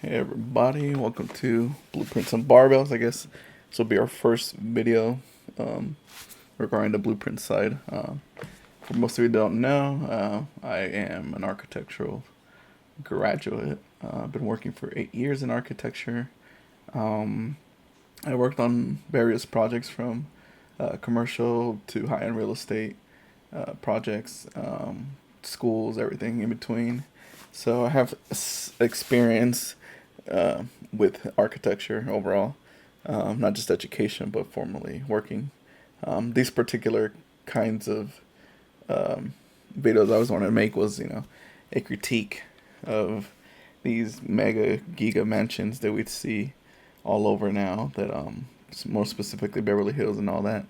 Hey everybody, welcome to Blueprints and Barbells. I guess this will be our first video regarding the blueprint side. For most of you who don't know, I am an architectural graduate. I've been working for 8 years in architecture. I worked on various projects from commercial to high-end real estate projects, schools, everything in between. So I have experience with architecture overall, not just education, but formally working. These particular kinds of videos I always wanted to make was, a critique of these mega giga mansions that we'd see all over now, that more specifically Beverly Hills and all that.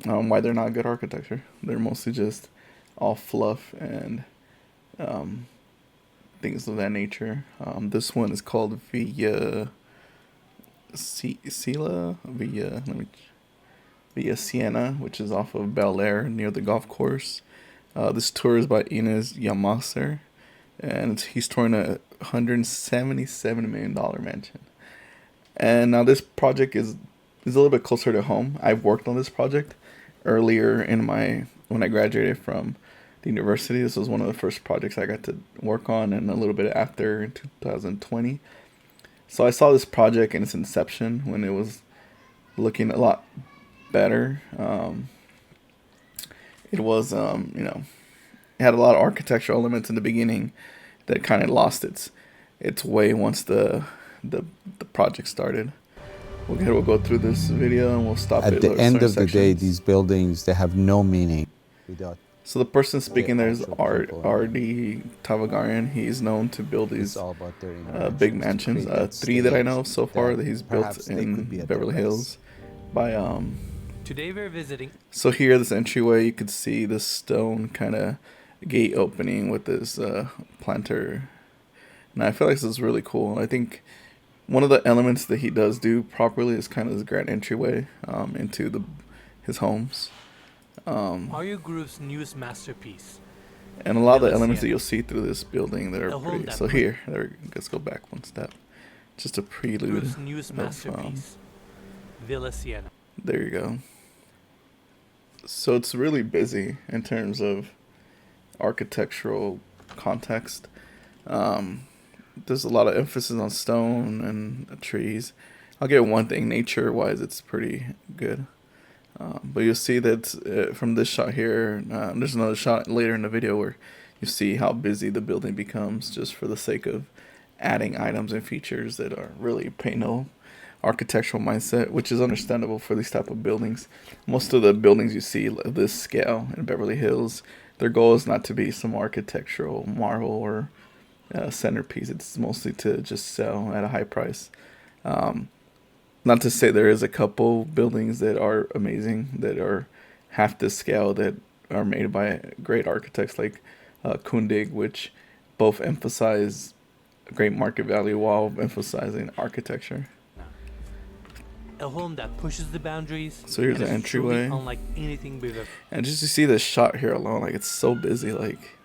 Why they're not good architecture. They're mostly just all fluff and things of that nature. This one is called Villa Siena, which is off of Bel Air near the golf course. This tour is by 𝗬𝗎𝗓, and he's touring a $177 million mansion. And now this project is a little bit closer to home. I've worked on this project earlier when I graduated from the university. This was one of the first projects I got to work on, and a little bit after in 2020. So I saw this project in its inception when it was looking a lot better. It was, it had a lot of architectural elements in the beginning that kind of lost its way once the project started. We'll go through this video and we'll stop at it the end of the sections. day. These buildings, they have no meaning without. So the person speaking there is 𝗦𝗢𝗧𝗜𝗢𝗏. He's known to build these big mansions. 3 that I know of so far that he's built in Beverly Hills. Today we're visiting. So here, this entryway, you could see this stone kind of gate opening with this planter. And I feel like this is really cool. I think one of the elements that he does do properly is kind of this grand entryway into his homes. 𝗦𝗢𝗧𝗜𝗢𝗔's newest masterpiece. And a lot of the Villa elements that Siena. you'll see through this building that are pretty. So here, let's go back one step. Just a prelude. 𝗦𝗢𝗧𝗜𝗢𝗧𝗜𝗢𝗧 masterpiece, Villa Siena. There you go. So it's really busy in terms of architectural context. There's a lot of emphasis on stone and trees. I'll give one thing, nature-wise, it's pretty good. But you'll see that from this shot here, there's another shot later in the video where you see how busy the building becomes just for the sake of adding items and features that are really pay no architectural mindset, which is understandable for these type of buildings. Most of the buildings you see of this scale in Beverly Hills, their goal is not to be some architectural marvel or centerpiece. It's mostly to just sell at a high price. Not to say there is a couple buildings that are amazing, that are half this scale, that are made by great architects like 𝗏𝗘𝗏𝗏𝗏, which both emphasize great market value while emphasizing architecture. A home that pushes the boundaries. So here's the entryway. Unlike anything we've ever. And just to see this shot here alone, like, it's so busy. Like,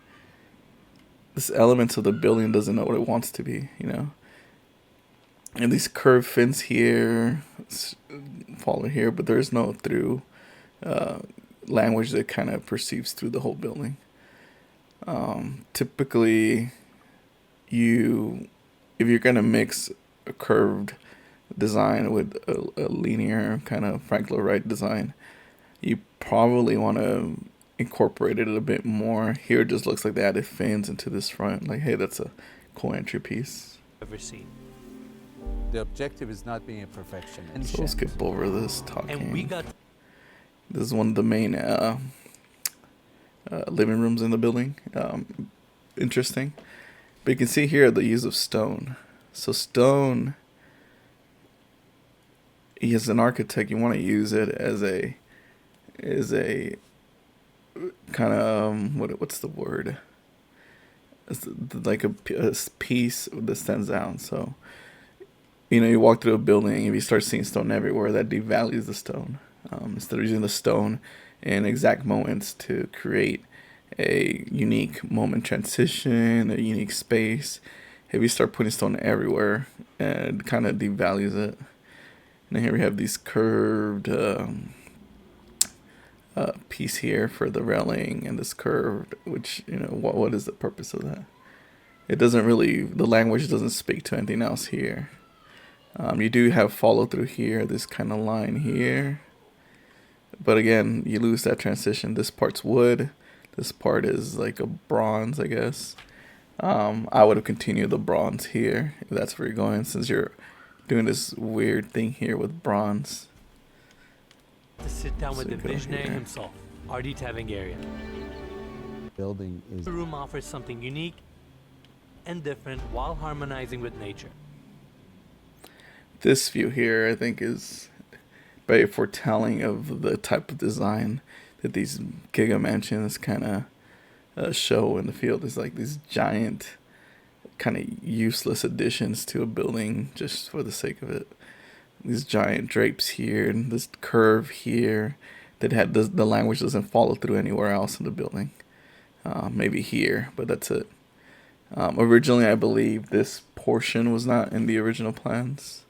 this element of the building doesn't know what it wants to be, And these curved fins here, follow here, but there's no through language that kind of perceives through the whole building. Typically, if you're gonna mix a curved design with a linear kind of Frank Lloyd Wright design, you probably want to incorporate it a bit more. Here it just looks like they added fins into this front. Like, hey, that's a cool entry piece. Ever seen. The objective is not being a perfectionist. So let's skip over this talking. And we got. This is one of the main living rooms in the building. Interesting. But you can see here the use of stone. So stone, as an architect, you want to use it as a kind of what's the word? It's like a piece that stands out. So you walk through a building, if you start seeing stone everywhere, that devalues the stone. Instead of using the stone in exact moments to create a unique moment transition, a unique space, if you start putting stone everywhere, it kind of devalues it. And then here we have these curved piece here for the railing, and this curved, which, you know, what is the purpose of that? It doesn't really, the language doesn't speak to anything else here. You do have follow through here, this kind of line here. But again, you lose that transition. This part's wood. This part is like a bronze, I guess. I would have continued the bronze here, if that's where you're going, since you're doing this weird thing here with bronze. To sit down So with the you go visionary here. himself, 𝗦𝗢𝗘𝗕𝗦𝗖𝗥𝗓𝗍𝗓. Building is The room offers something unique and different while harmonizing with nature. This view here, I think, is very foretelling of the type of design that these giga mansions kind of show in the field. Is like these giant, kind of useless additions to a building just for the sake of it. These giant drapes here and this curve here that had the language doesn't follow through anywhere else in the building. Maybe here, but that's it. Originally, I believe this portion was not in the original plans.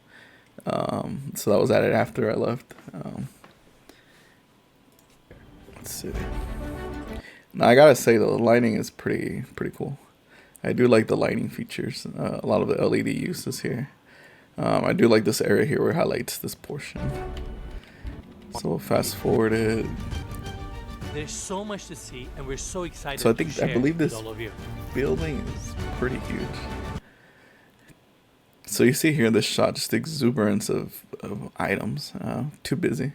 So that was added after I left. Let's see. Now I gotta say though, the lighting is pretty cool. I do like the lighting features. A lot of the LED uses here. I do like this area here where it highlights this portion. So we'll fast forward it. There's so much to see, and we're so excited So I to think, share I believe with this all of you. building is pretty huge. So you see here in this shot just the exuberance of items. Too busy.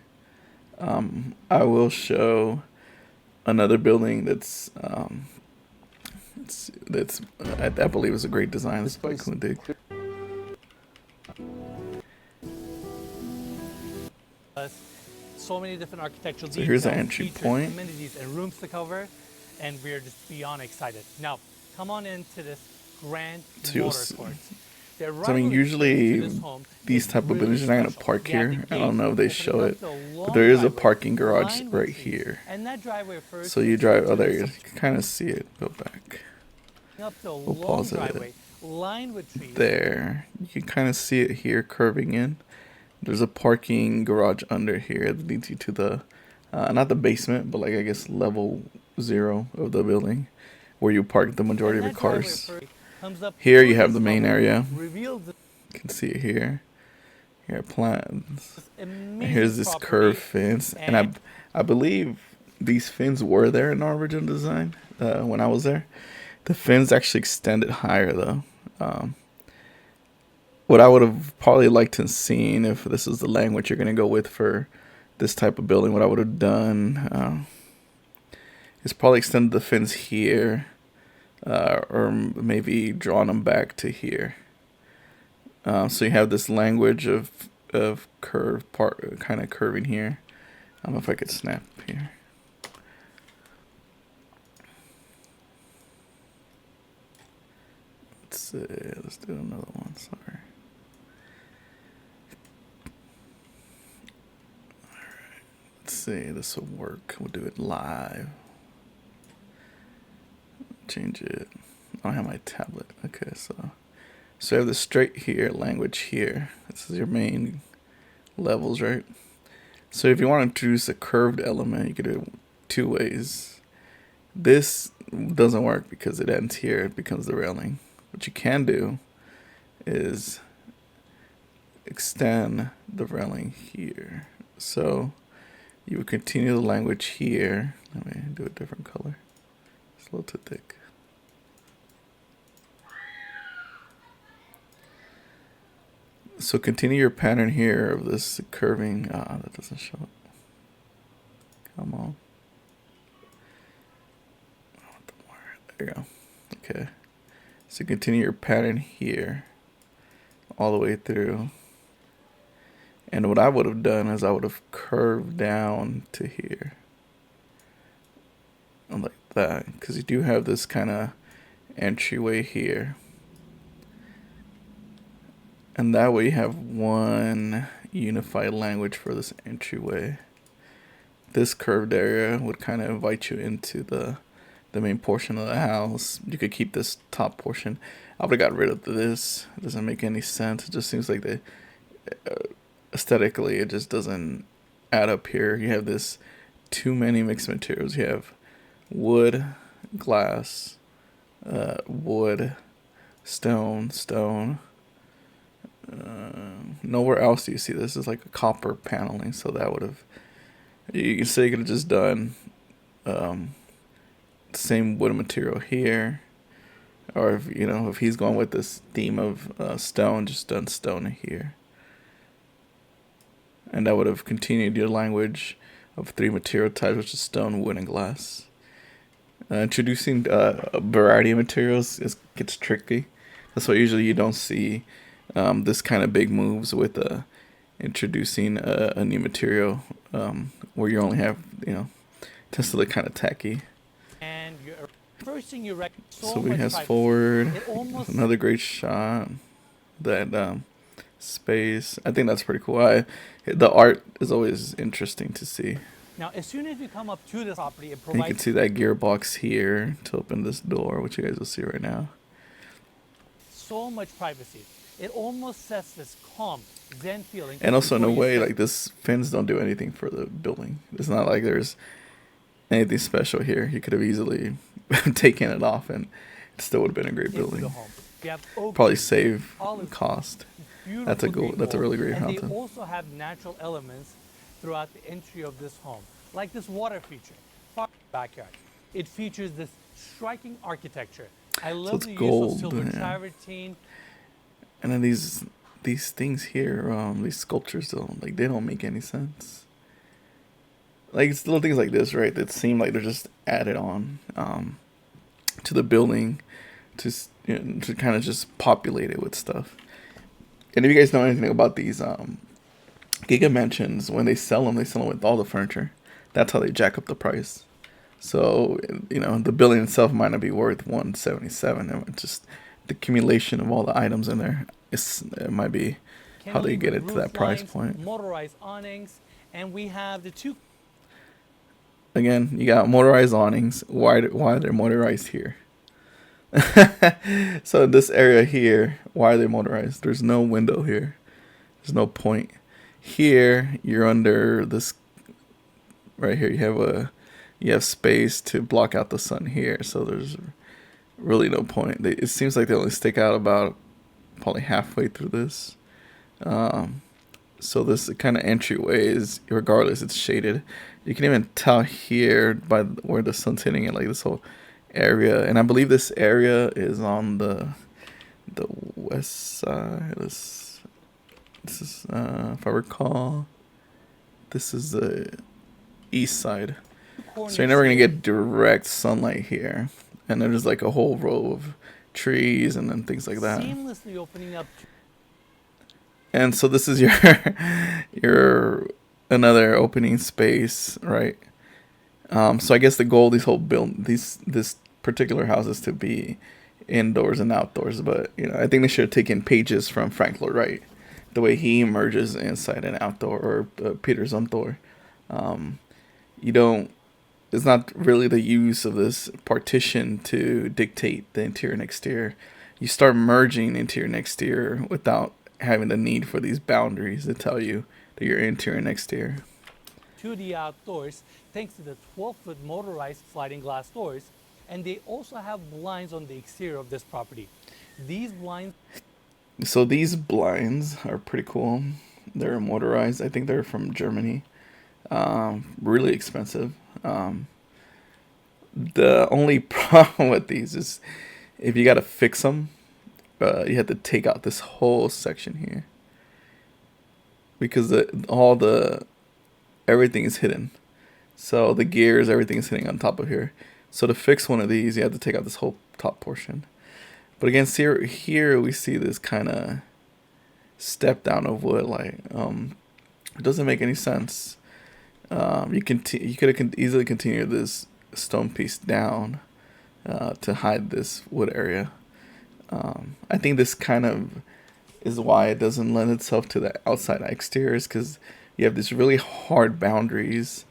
I will show another building that's I believe is a great design. This is by 𝗦𝗢𝗘𝗢𝗢𝗢𝗢𝗙. So many different architectural So here's the details, entry features, point. amenities, and rooms to cover, and we're just beyond excited. Now, come on into this grand So you'll motor see. court. So I mean, usually these type of buildings are not gonna park here. I don't know if they show it, but there is a parking garage right here. So you drive. Oh, there you kind of see it. Go back. We'll pause it. Lined with trees. There, you can kind of see it here curving in. There's a parking garage under here that leads you to the, not the basement, but like I guess level 0 of the building, where you park the majority of your cars. Here you have the main area. You can see it here. Here are plans. And here's this curved fence, and I believe these fins were there in our original design when I was there. The fins actually extended higher though. What I would have probably liked to have seen, if this is the language you're going to go with for this type of building, what I would have done is probably extended the fins here, or maybe drawn them back to here. So you have this language of curve part, kind of curving here. I don't know if I could snap here. Let's see. Let's do another one. Sorry. Let's see, this will work. We'll do it live. Change it. I don't have my tablet. Okay, so you have the straight here, language here. This is your main levels, right? So if you want to introduce a curved element, you could do it 2 ways. This doesn't work because it ends here. It becomes the railing. What you can do is extend the railing here. So you would continue the language here. Let me do a different color. It's a little too thick. So continue your pattern here of this curving. That doesn't show it. Come on. There you go. Okay. So continue your pattern here all the way through. And what I would have done is I would have curved down to here. Like that. Because you do have this kind of entryway here. And that way you have one unified language for this entryway. This curved area would kind of invite you into the the main portion of the house. You could keep this top portion. I would have got rid of this. It doesn't make any sense. It just seems like aesthetically, it just doesn't add up here. You have this too many mixed materials. You have wood, glass, wood, stone. Nowhere else do you see this. Is like a copper paneling, so that would have, you can say you could have just done same wood material here, or if he's going with this theme of stone, just done stone here, and that would have continued your language of 3 material types, which is stone, wood, and glass. Introducing a variety of materials gets tricky. That's why usually you don't see this kind of big moves with introducing a new material, where you only have, tends to look kind of tacky. And first thing you so we has forward, another great shot. That space, I think that's pretty cool. The art is always interesting to see. Now, as soon as you come up to this property, it And you provides can see that gearbox here to open this door, which you guys will see right now. so much privacy. It almost sets this calm, zen feeling. And also, in a before you way, step. like, this fins don't do anything for the building. It's not like there's anything special here. You could have easily taken it off and it still would have been a great into the building. home. You have oak Probably trees, save olive cost. beautiful That's a decor, really great and fountain. they also have natural elements throughout the entry of this home, like this water feature, backyard. It features this striking architecture. I love it's the gold, use of silver yeah. travertine. And then these things here, these sculptures, they don't make any sense. Like, it's little things like this, right, that seem like they're just added on to the building to kind of just populate it with stuff. And if you guys know anything about these Giga Mansions, when they sell them with all the furniture. That's how they jack up the price. So, the building itself might not be worth $177. It's just the accumulation of all the items in there. It might be how they get it to that price point. Motorized awnings, and we have the 2. Again, you got motorized awnings. Why are they motorized here? So in this area here, why are they motorized? There's no window here. There's no point. Here, you're under this. Right here, you have space to block out the sun here. So there's really no point. It seems like they only stick out about probably halfway through this. So this kind of entryway is, regardless, it's shaded. You can even tell here by where the sun's hitting it, like this whole area. And I believe this area is on the west side. This is, if I recall, this is the east side. So you're never gonna get direct sunlight here. And there's like a whole row of trees and then things like that. Seamlessly opening up. And so this is your another opening space, right? So I guess the goal of this particular house is to be indoors and outdoors. But I think they should have taken pages from Frank Lloyd Wright, the way he emerges inside and outdoor, or Peter Zumthor. It's not really the use of this partition to dictate the interior and exterior. You start merging interior and exterior without having the need for these boundaries to tell you that you're interior and exterior. To the outdoors, thanks to the 12-foot motorized sliding glass doors, and they also have blinds on the exterior of this property. These blinds are pretty cool. They're motorized. I think they're from Germany. Really expensive. The only problem with these is if you got to fix them, you have to take out this whole section here because everything is hidden. So the gears, everything is sitting on top of here. So to fix one of these, you have to take out this whole top portion. But again, here we see this kind of step down of wood. It doesn't make any sense. You could have easily continued this stone piece down to hide this wood area. I think this kind of is why it doesn't lend itself to the outside exteriors, because you have these really hard boundaries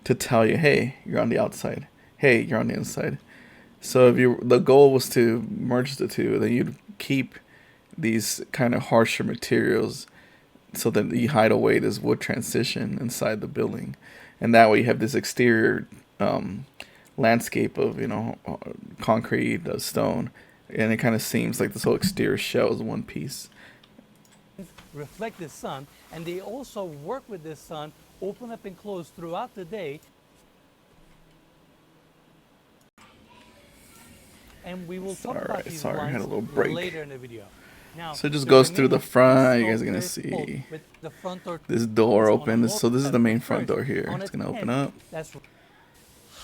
to tell you, hey, you're on the outside. Hey, you're on the inside. So if the goal was to merge the two, then you'd keep these kind of harsher materials so that you hide away this wood transition inside the building, and that way you have this exterior landscape of concrete, stone, and it kind of seems like this whole exterior shell is one piece. Reflect the sun, and they also work with the sun, open up and close throughout the day. And we will talk about these I had a lines little break. later in the video. Now, So it just goes through the front. You guys are gonna gonna see with the front door this door open. So this is the main front door here. It's gonna open up. That's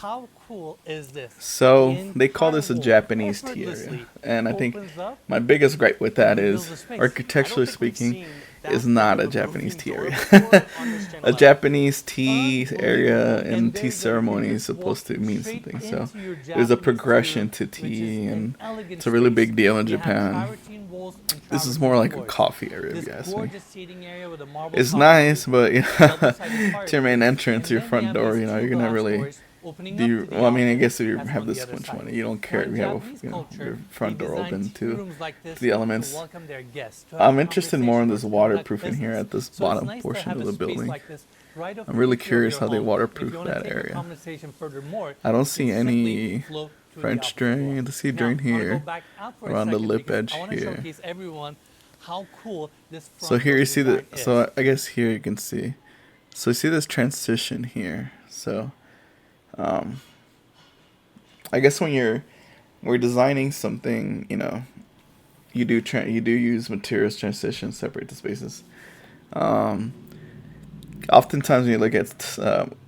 how cool is this? So they call this a Incredible. Japanese tea area, Effortlessly and I think opens up my biggest gripe with that and is, builds a space. architecturally I don't think we've speaking, seen that is not a big of Japanese roofing tea door area. before on this channel A ever. Japanese tea area Unbelievable. and tea there's a ceremony is walk supposed to mean straight something. So into your there's a Japanese progression to tea room, which tea, is an and elegant it's a really space. big deal in They have Japan. travertine walls and This is travertine more like a floors. coffee area, if This you ask me. gorgeous seating area with a marble It's top nice, roof, but double-sided to your main fireplace, entrance, and your then we front have door, these you're two gonna glass really doors opening do up you, to the well, I mean, I outlet. guess if you That's have on the this other much side. money, you don't Now, care in if you have Japanese your culture, front they door design open tea to rooms like this the elements. to welcome their guests, to have I'm interested more in this conversations, to conduct waterproofing here business. at this So it's bottom nice to portion have of a the space building. like this right off I'm the really entry of curious your how they home. If waterproof you wanna that take the area. conversation furthermore, I don't you see can simply any flow to the French opposite drain. wall. To see a Now, drain I wanna go here back out for a around the second lip because edge I wanna here. showcase everyone how cool this front So here door you see the, design is. so I guess here you can see. So you see this transition here. So I guess when we're designing something, you do use materials transition, separate the spaces. Oftentimes when you look at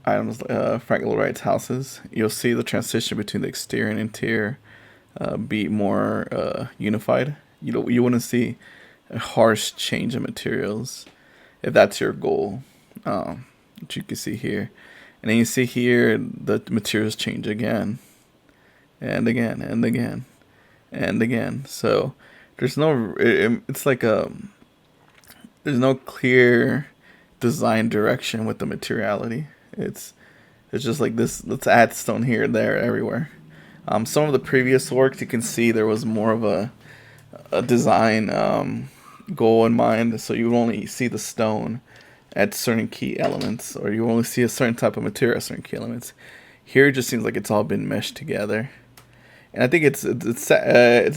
items Frank Lloyd Wright's houses, you'll see the transition between the exterior and interior be more unified. You wouldn't see a harsh change in materials if that's your goal, which you can see here. And then you see here the materials change again and again and again and again. So there's no, it's like there's no clear design direction with the materiality. It's just like this, let's add stone here, there, everywhere. Some of the previous works, you can see there was more of a design goal in mind. So you would only see the stone at certain key elements, or you only see a certain type of material at certain key elements. Here it just seems like it's all been meshed together, and I think it's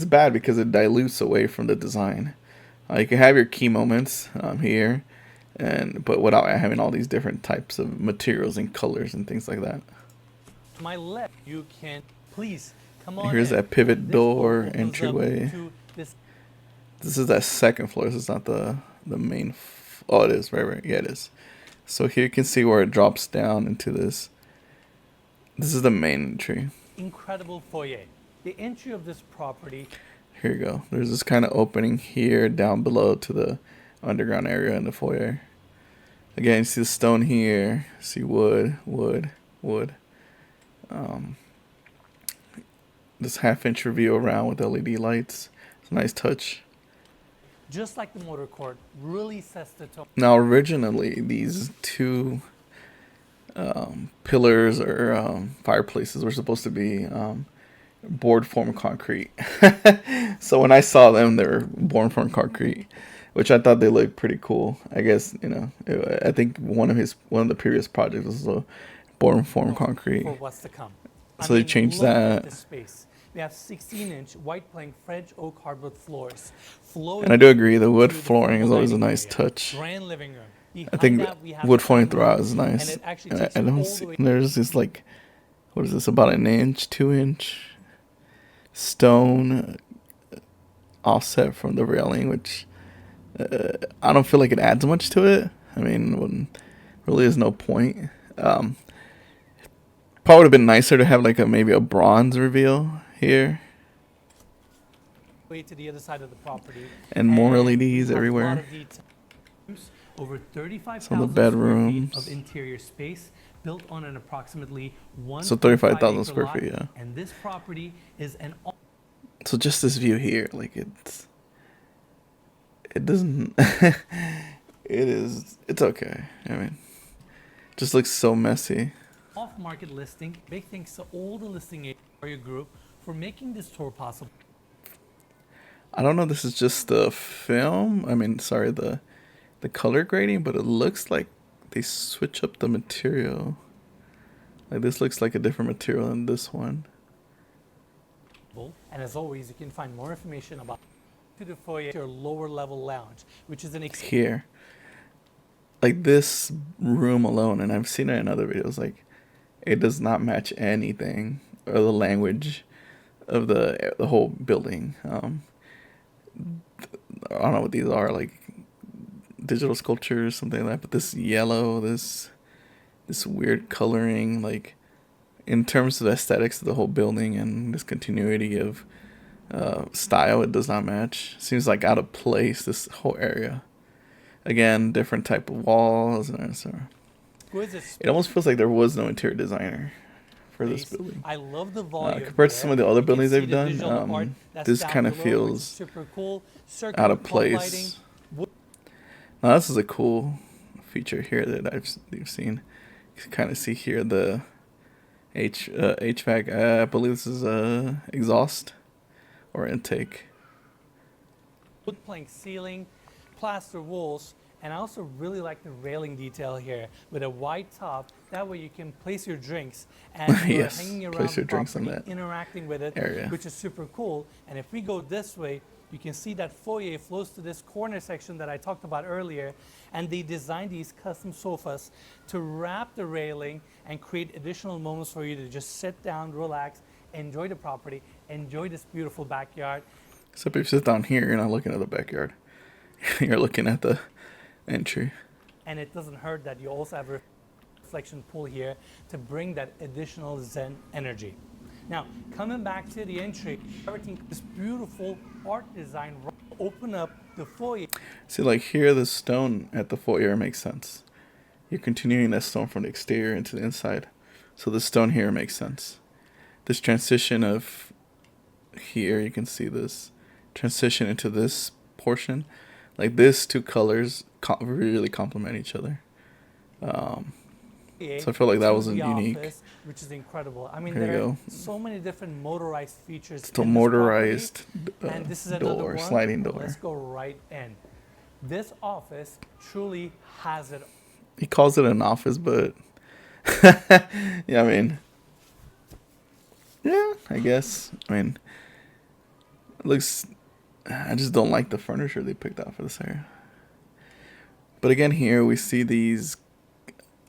bad because it dilutes away from the design. You can have your key moments here, but without having all these different types of materials and colors and things like that. To my left, you can please come on. Here's in. that pivot This door opens up entryway. to this. This is that second floor. This is not the main. Oh, it is. Right. Yeah, it is. So here you can see where it drops down into this. This is the main entry. Incredible foyer. The entry of this property. Here you go. There's this kind of opening here down below to the underground area in the foyer. Again, you see the stone here. See wood. This half-inch reveal around with LED lights. It's a nice touch. Just like the motor court, really sets the tone. Now, originally, these two pillars or fireplaces were supposed to be board form concrete. So when I saw them, they were board form concrete, which I thought they looked pretty cool. I guess I think one of the previous projects was a board form concrete. For what's to come. So they changed look at that. this space. We have 16-inch white plank French oak hardwood floors. And I do agree, the wood to the flooring is formal always a dining nice area. touch. Grand living room. I Behind think that, we have wood the flooring dining throughout room, is and nice. it actually I takes you don't all see. the way- There's this like, what is this? About an inch, 2-inch stone offset from the railing, which I don't feel like it adds much to it. I mean, when really is no point. Probably would have been nicer to have like maybe a bronze reveal here way to the other side of the property. and more And LEDs we have a lot everywhere. of details. Over 35,000 Some of the square feet bedrooms. of interior space built on an approximately 1 So 35,000 square feet, yeah. And this property is an So just this view here, like it doesn't, it's okay. I mean, just looks so messy. off-market listing. Big thanks to all the listing agents for your group for making this tour possible. I don't know if this is just the film. I mean, sorry, the color grading, but it looks like they switch up the material. Like this looks like a different material than this one. And as always, you can find more information about the foyer, your lower level lounge, which is an here. Like this room alone, and I've seen it in other videos, like it does not match anything or the language of the whole building. I don't know what these are, like digital sculptures, something like that. But this yellow, this weird coloring, like in terms of the aesthetics of the whole building and this continuity of style, it does not match. Seems like out of place, this whole area. Again, different type of walls. So it almost feels like there was no interior designer for this building. I love the volume compared to some of the other buildings they've done. This kind of feels super cool. out of place. Now this is a cool feature here that you've seen. You can kind of see here the HVAC. I believe this is exhaust or intake. Wood plank ceiling, plaster walls, and I also really like the railing detail here with a wide top. That way you can place your drinks and you're yes, hanging around place your the drinks in property, that interacting with it, area, which is super cool. And if we go this way, you can see that foyer flows to this corner section that I talked about earlier, and they designed these custom sofas to wrap the railing and create additional moments for you to just sit down, relax, enjoy the property, enjoy this beautiful backyard. Except if you sit down here, you're not looking at the backyard. You're looking at the entry. And it doesn't hurt that you also have a reflection pool here to bring that additional Zen energy. Now, coming back to the entry, everything, this beautiful art design, open up the foyer. See, like here, the stone at the foyer makes sense. You're continuing that stone from the exterior into the inside. So the stone here makes sense. This transition of here, you can see this transition into this portion. Like these two colors really complement each other. So I feel like that was unique. Office, which is incredible. I mean, Here there are go. so many different motorized features. It's a motorized and this is door, sliding door. Let's go right in. This office truly has it. He calls it an office, but yeah, I mean, yeah, I guess. I mean, it looks. I just don't like the furniture they picked out for this area. But again, here we see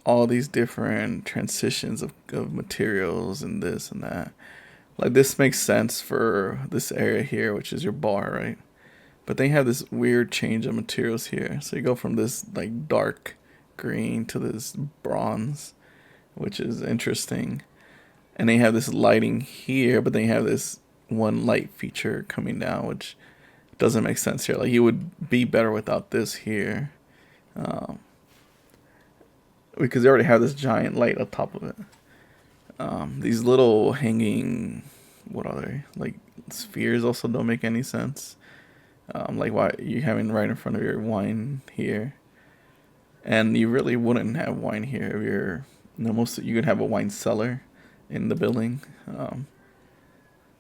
all these different transitions of materials and this and that. Like this makes sense for this area here, which is your bar, right? But they have this weird change of materials here. So you go from this like dark green to this bronze, which is interesting. And they have this lighting here, but they have this one light feature coming down, which doesn't make sense here. Like you would be better without this here. Because they already have this giant light up top of it. These little hanging, what are they? Like spheres also don't make any sense. Like why you having right in front of your wine here. And you really wouldn't have wine here if you're, you could have a wine cellar in the building.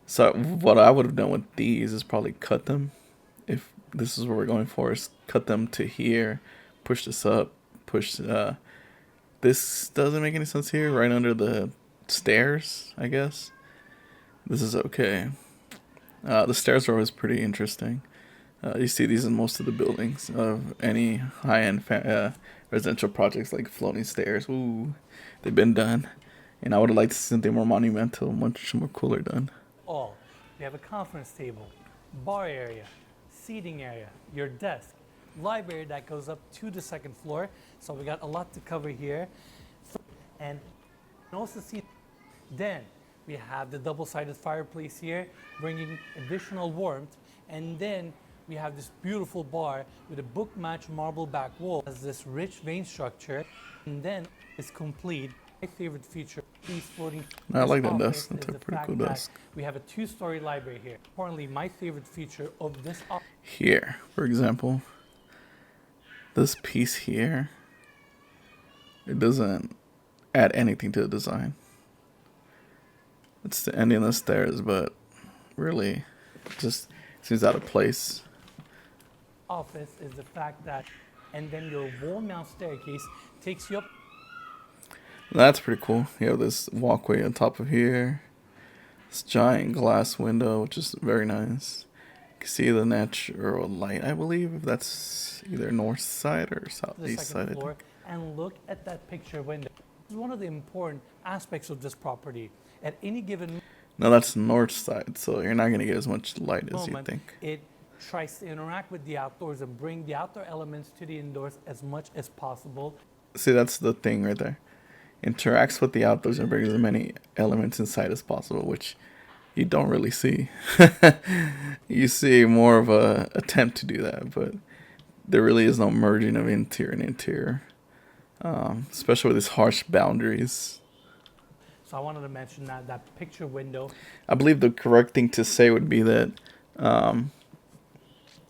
So what I would have done with these is probably cut them. If this is what we're going for, is cut them to here, push this up, push, this doesn't make any sense here, right under the stairs, I guess. This is okay. The stairs are always pretty interesting. You see these in most of the buildings of any high-end residential projects, like floating stairs. Ooh, they've been done. And I would have liked to see something more monumental, much more cooler done. We have a conference table, bar area, seating area, your desk, library that goes up to the second floor. So we got a lot to cover here. And also see, then we have the double-sided fireplace here, bringing additional warmth. And then we have this beautiful bar with a book-matched marble back wall, has this rich vein structure, and then it's complete. My favorite feature, these floating. I like that desk. That's a pretty cool desk. We have a two-story library here. Apparently, my favorite feature of this office. Here, for example, this piece here, it doesn't add anything to the design. It's the ending of the stairs, but really just seems out of place. Office is the fact that, and then your wall mount staircase takes you up. That's pretty cool. You have this walkway on top of here. This giant glass window, which is very nice. You can see the natural light, I believe. That's either north side or To the southeast second side. floor and look at that picture window. This is one of the important aspects of this property. At any given No, that's north side, so you're not going to get as much light as you moment, think. it tries to interact with the outdoors and bring the outdoor elements to the indoors as much as possible. See, that's the thing right there. Interacts with the outdoors and brings as many elements inside as possible, which you don't really see. You see more of a attempt to do that, but there really is no merging of interior and interior, especially with these harsh boundaries. So I wanted to mention that picture window. I believe the correct thing to say would be that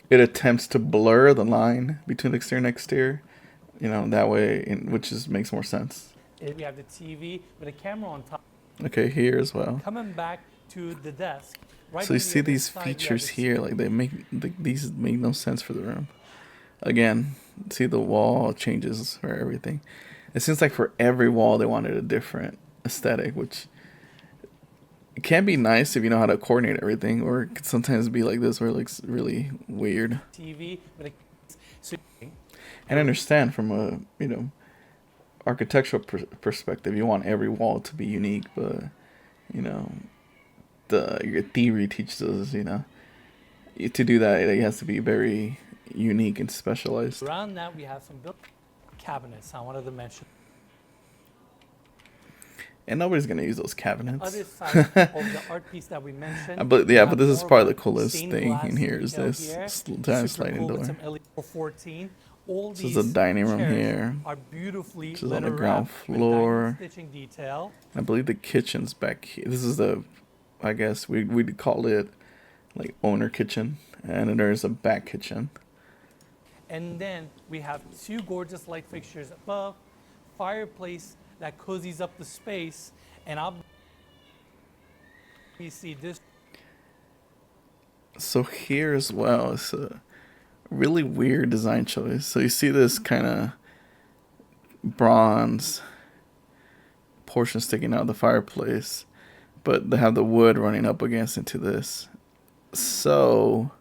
it attempts to blur the line between exterior and exterior, that way, which makes more sense. We have the TV with a camera on top. Okay, here as well. Coming back to the desk. Right So you on the see other these side, we have features the here, like these make no sense for the room. Again, see the wall changes for everything. It seems like for every wall they wanted a different aesthetic, which it can be nice if you know how to coordinate everything, or it could sometimes be like this where it looks really weird. TV with a so And I understand from a architectural perspective, you want every wall to be unique, but your theory teaches us, to do that it has to be very unique and specialized. around that we have some built cabinets. I wanted to mention. And nobody's gonna use those cabinets. Other side of the art piece that we mentioned. But we have this is more probably of the a coolest stained thing glass in here is detail this here. giant Super sliding cool door. with some LED 14. All This is these the dining room chairs here, are beautifully which is lit on the around ground with floor. diamond stitching detail. I believe the kitchen's back here. This is I guess we'd call it like owner kitchen, and then there's a back kitchen. And then we have two gorgeous light fixtures above, fireplace that cozies up the space, and you see this. So here as well, it's a really weird design choice. So you see this kind of bronze portion sticking out of the fireplace, but they have the wood running up against into this. So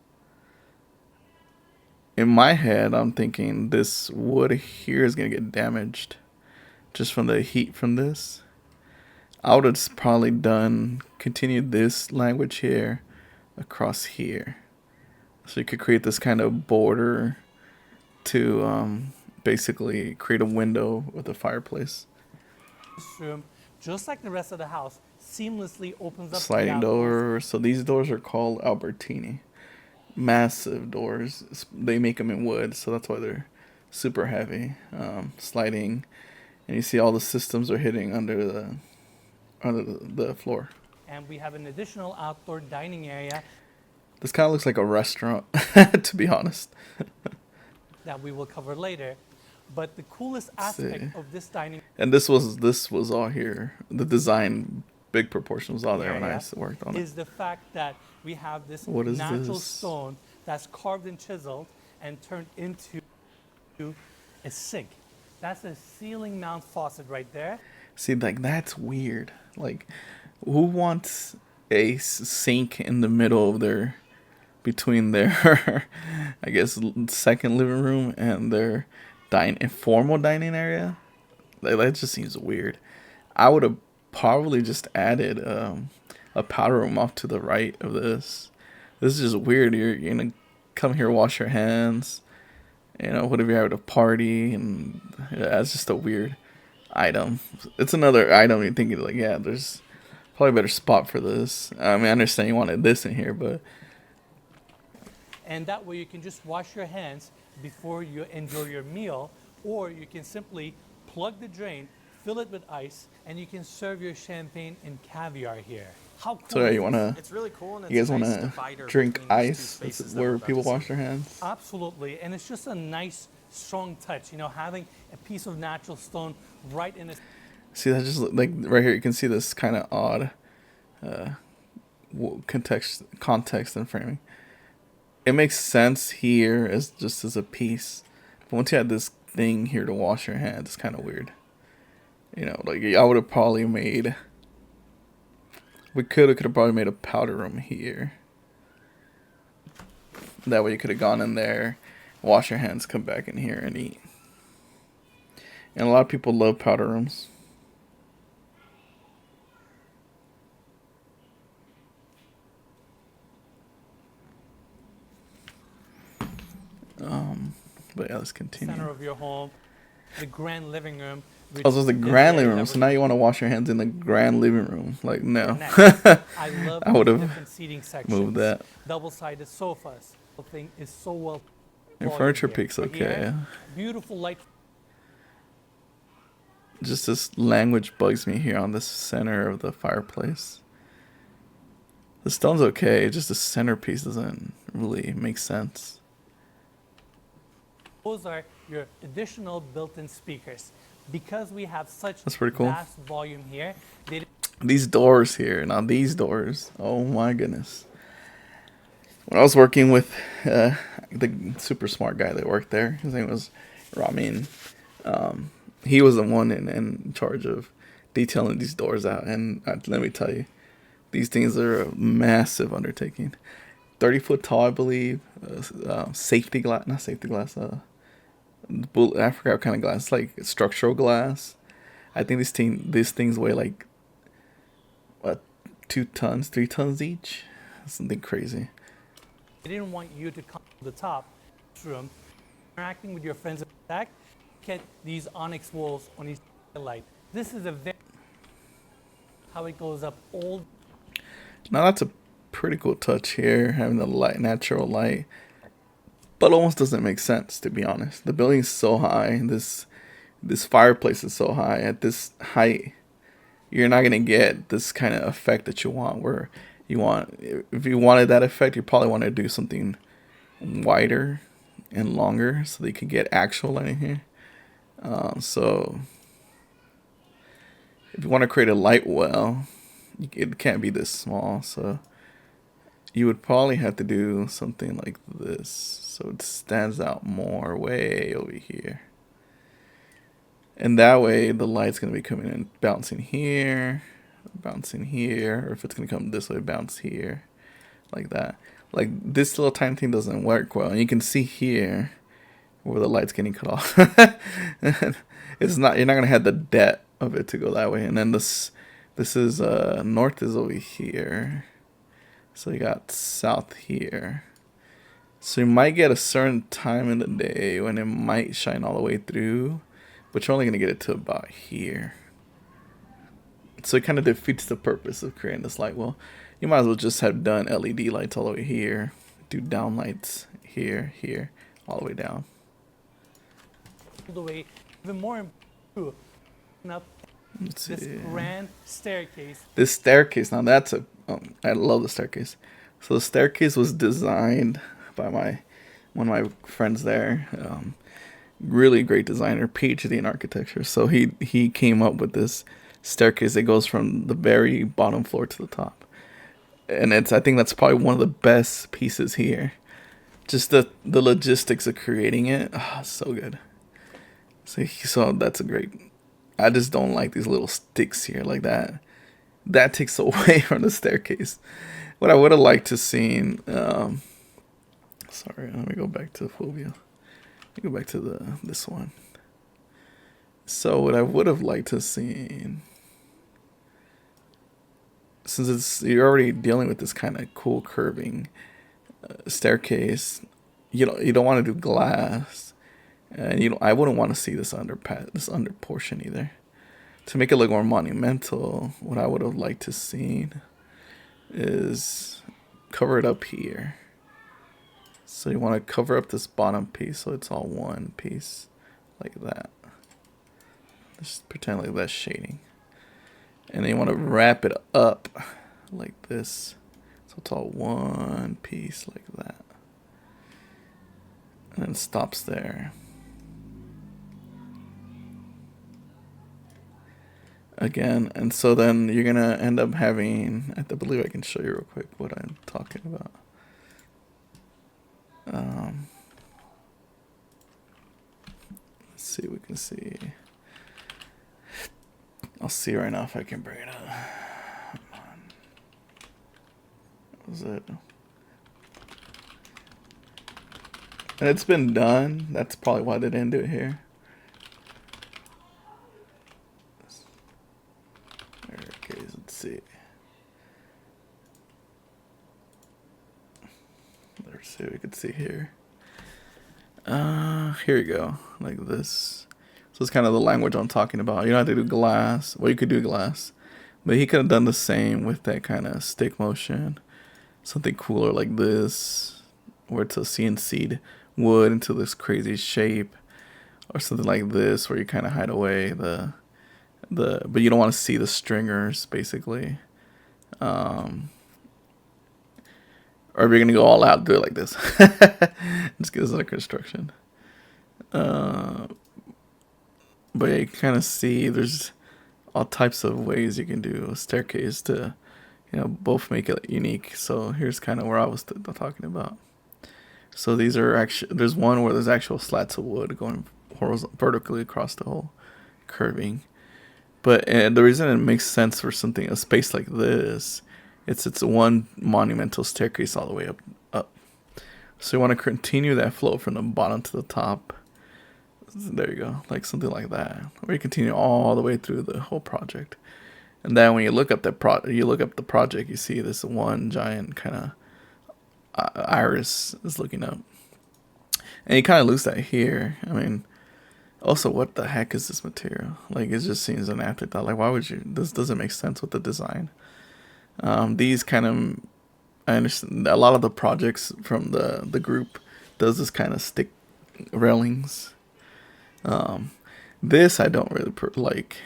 in my head, I'm thinking this wood here is going to get damaged just from the heat from this. I would have probably continued this language here across here. So you could create this kind of border to basically create a window with a fireplace. This room, just like the rest of the house, seamlessly opens up. Sliding door. So these doors are called 𝗦𝗓𝗕𝗦. Massive doors. They make them in wood, so that's why they're super heavy. Sliding, and you see all the systems are hitting under the floor. And we have an additional outdoor dining area This kind of looks like a restaurant, to be honest. that we will cover later. But the coolest aspect of this dining And this was all here. The design, big proportion was all there when I area worked on it. is the fact that we have this What is natural this? stone that's carved and chiseled and turned into a sink. That's a ceiling mount faucet right there. See, like, that's weird. Like, who wants a sink in the middle of between their, I guess, second living room and their informal dining area? Like, that just seems weird. I would have probably just added a powder room off to the right of this. This is just weird. You're gonna come here, wash your hands. What if you're having a party? And that's just a weird item. It's another item you're thinking, like, yeah, there's probably a better spot for this. I mean, I understand you wanted this in here, but... And that way you can just wash your hands before you enjoy your meal, or you can simply plug the drain, fill it with ice, and you can serve your champagne and caviar here. How cool So yeah, is you this? want to... It's really cool, and it's You guys a want nice to divider drink between these two ice? spaces That's that we're where about people to wash see. their hands? Absolutely, and it's just a nice, strong touch. Having a piece of natural stone right in a... See, that just like right here. You can see this kind of odd context and framing. It makes sense here as just as a piece, but once you had this thing here to wash your hands, it's kind of weird. You know, like I would have probably made. We could have probably made a powder room here. That way you could have gone in there, wash your hands, come back in here and eat. And a lot of people love powder rooms. But yeah, let's continue. Center of your home, the grand living room. Oh, so it's the grand living room. So now you want to wash your hands in the grand living room? Like, no. I love I would have different seating sections. moved that. Double-sided sofas. The thing is so well. Your furniture pick's okay. Here, beautiful light. Just this language bugs me here on the center of the fireplace. The stone's okay, just the centerpiece doesn't really make sense. Those are your additional built-in speakers. Because we have such That's pretty cool. vast volume here, these doors here, now these doors, oh my goodness. When I was working with the super smart guy that worked there, his name was Ramin. He was the one in charge of detailing these doors out, and let me tell you, these things are a massive undertaking. 30-foot tall, I believe. Safety glass, not safety glass. I forgot what kind of glass. It's like structural glass. I think these things weigh like what, 2 tons, 3 tons each. Something crazy. I didn't want you to come to the top room, interacting with your friends back. Get these onyx walls on each light. This is a very how it goes up old. Now that's a pretty cool touch here, having the light, natural light. But almost doesn't make sense, to be honest. The building's so high. This fireplace is so high. At this height, you're not gonna get this kind of effect that you want. Where you want, if you wanted that effect, you probably want to do something wider and longer so that you can get actual light in here. So if you want to create a light well, it can't be this small. So you would probably have to do something like this, so it stands out more way over here. And that way the light's going to be coming in, bouncing here, or if it's going to come this way, bounce here, like that. Like this little tiny thing doesn't work well. And you can see here where the light's getting cut off. It's not, you're not going to have the depth of it to go that way. And then this is, north is over here. So you got south here. So you might get a certain time in the day when it might shine all the way through, but you're only going to get it to about here. So it kind of defeats the purpose of creating this light. Well, you might as well just have done LED lights all the way here. Do down lights here, here, all the way down. The way, even more important, up this grand staircase. This staircase, now that's I love the staircase. So the staircase was designed by one of my friends there. Really great designer, PhD in architecture. So he came up with this staircase that goes from the very bottom floor to the top. And I think that's probably one of the best pieces here. Just the logistics of creating it, so good. So that's a great. I just don't like these little sticks here like that. That takes away from the staircase. What I would have liked to seen. Sorry, let me go back to full view. Let me go back to this one. So what I would have liked to seen, since you're already dealing with this kind of cool curving staircase, you don't want to do glass, and I wouldn't want to see this under portion either. To make it look more monumental, what I would have liked to seen is cover it up here. So you want to cover up this bottom piece so it's all one piece like that. Just pretend like that's shading. And then you want to wrap it up like this. So it's all one piece like that. And then it stops there. again. And so then you're going to end up having, I believe I can show you real quick what I'm talking about. Let's see, we can see. I'll see right now if I can bring it up. Come on. What was it? And it's been done. That's probably why they didn't do it here. Okay, let's see. Let's see what we can see here. Here you go. Like this. So it's kind of the language I'm talking about. You don't have to do glass. Well, you could do glass. But he could have done the same with that kind of stick motion. Something cooler like this. Where it's a CNC'd wood into this crazy shape. Or something like this where you kind of hide away but you don't want to see the stringers, basically. Or if you're going to go all out, do it like this. Just get this under construction. But yeah, you can kind of see there's all types of ways you can do a staircase to, both make it unique. So here's kind of where I was talking about. So these are actually, there's one where there's actual slats of wood going vertically across the whole curving. But the reason it makes sense for a space like this, it's one monumental staircase all the way up. So you want to continue that flow from the bottom to the top. There you go, like something like that. Or you continue all the way through the whole project. And then when you look up the project, you see this one giant kind of iris is looking up. And you kind of lose that here. I mean, also, what the heck is this material? Like, it just seems an afterthought. Like, why would you? This doesn't make sense with the design. These kind of, I understand a lot of the projects from the group does this kind of stick railings. This I don't really like.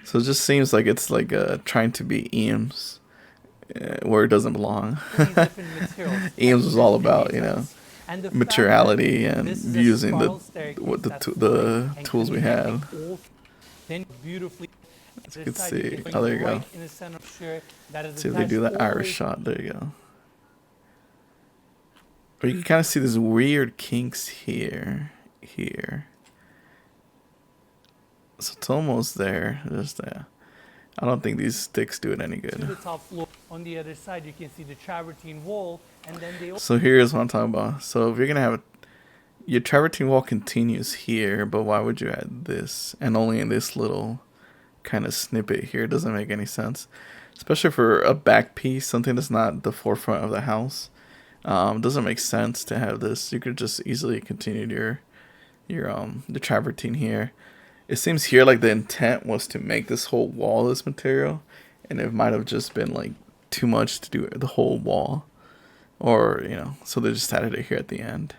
So it just seems like it's like trying to be Eames, where it doesn't belong. Eames was all about, materiality and using the tools we had. As you can see, oh, there you go. See if they do that Irish shot. There you go. Or you can kind of see these weird kinks here. So it's almost there. Just I don't think these sticks do it any good. To the top floor. On the other side, you can see the travertine wall, and then they. So here's what I'm talking about. So if you're gonna have your travertine wall continues here, but why would you add this and only in this little kind of snippet here? It doesn't make any sense, especially for a back piece, something that's not the forefront of the house. Doesn't make sense to have this. You could just easily continue the travertine here. It seems here like the intent was to make this whole wall this material, and it might have just been like too much to do the whole wall, or so they just added it here at the end.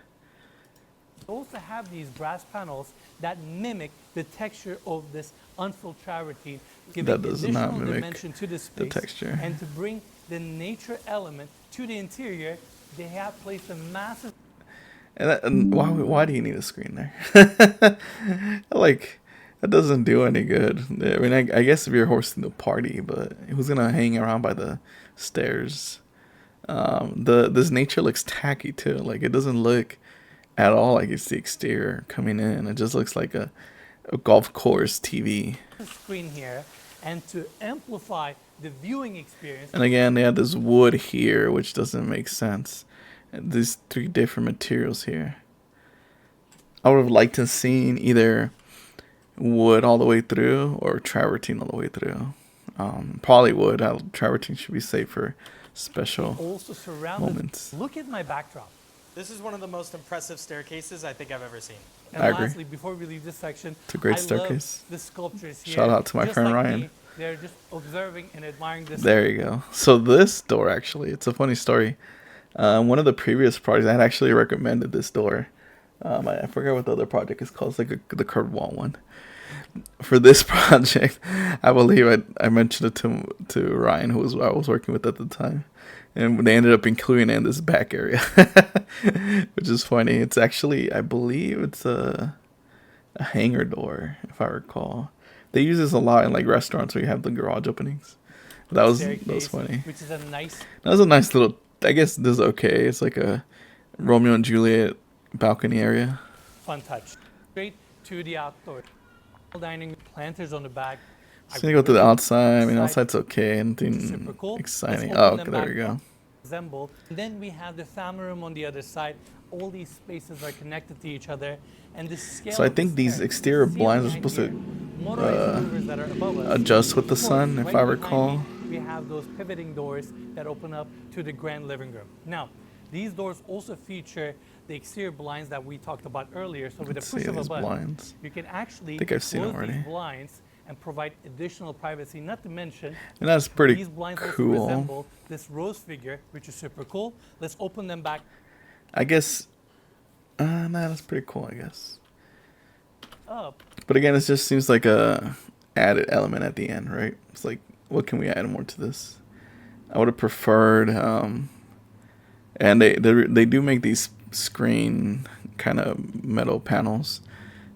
We also have these brass panels that mimic the texture of this unfilled travertine, giving additional dimension to the space. The texture. And to bring the nature element to the interior, they have placed a massive. And why do you need a screen there? Like. That doesn't do any good. I mean, I guess if you're hosting the party, but who's gonna hang around by the stairs? This nature looks tacky too. Like, it doesn't look at all like it's the exterior coming in. It just looks like a golf course TV. Screen here, and to amplify the viewing experience. And again, they have this wood here, which doesn't make sense. And these three different materials here. I would have liked to seen either wood all the way through or travertine all the way through. Probably wood. Travertine should be safe for special moments. Look at my backdrop. This is one of the most impressive staircases I think I've ever seen. And I agree. lastly, before we leave this section, It's a great staircase. The sculptures here. Shout out to my friend Ryan. Me, they're just observing and admiring this. There you go. So this door, actually, it's a funny story. One of the previous projects, I had actually recommended this door. I forget what the other project is called. It's like the curved wall one. For this project, I believe I mentioned it to Ryan, who I was working with at the time, and they ended up including it in this back area, which is funny. It's actually, I believe it's a hanger door, if I recall. They use this a lot in like restaurants where you have the garage openings. That was Staircase, funny. which is a nice That was a nice little. I guess this is okay. It's like a Romeo and Juliet balcony area. fun touch. Straight to the outdoor dining, planters on the back. Just gonna go to the outside. I mean, Side, outside's okay. super Anything cool. exciting? Let's Oh, open okay, them there back we go. up. Resemble. Then we have the family room on the other side. All these spaces are connected to each other, and the scale. So I of think the these stair, exterior ceiling blinds are height supposed here, to motorized louvers that are above us. adjust with the Of course, sun, if right I behind recall. me, we have those pivoting doors that open up to the grand living room. Now, these doors also feature the exterior blinds that we talked about earlier. So with Let's a push see of a these button, blinds. you can actually I think I've seen close them already. these blinds and provide additional privacy. Not to mention, And that's pretty these blinds also cool. resemble this rose figure, which is super cool. Let's open them back I guess. Nah, that's pretty cool. I guess. up. But again, it just seems like a added element at the end, right? It's like, what can we add more to this? I would have preferred, and they do make these screen kind of metal panels.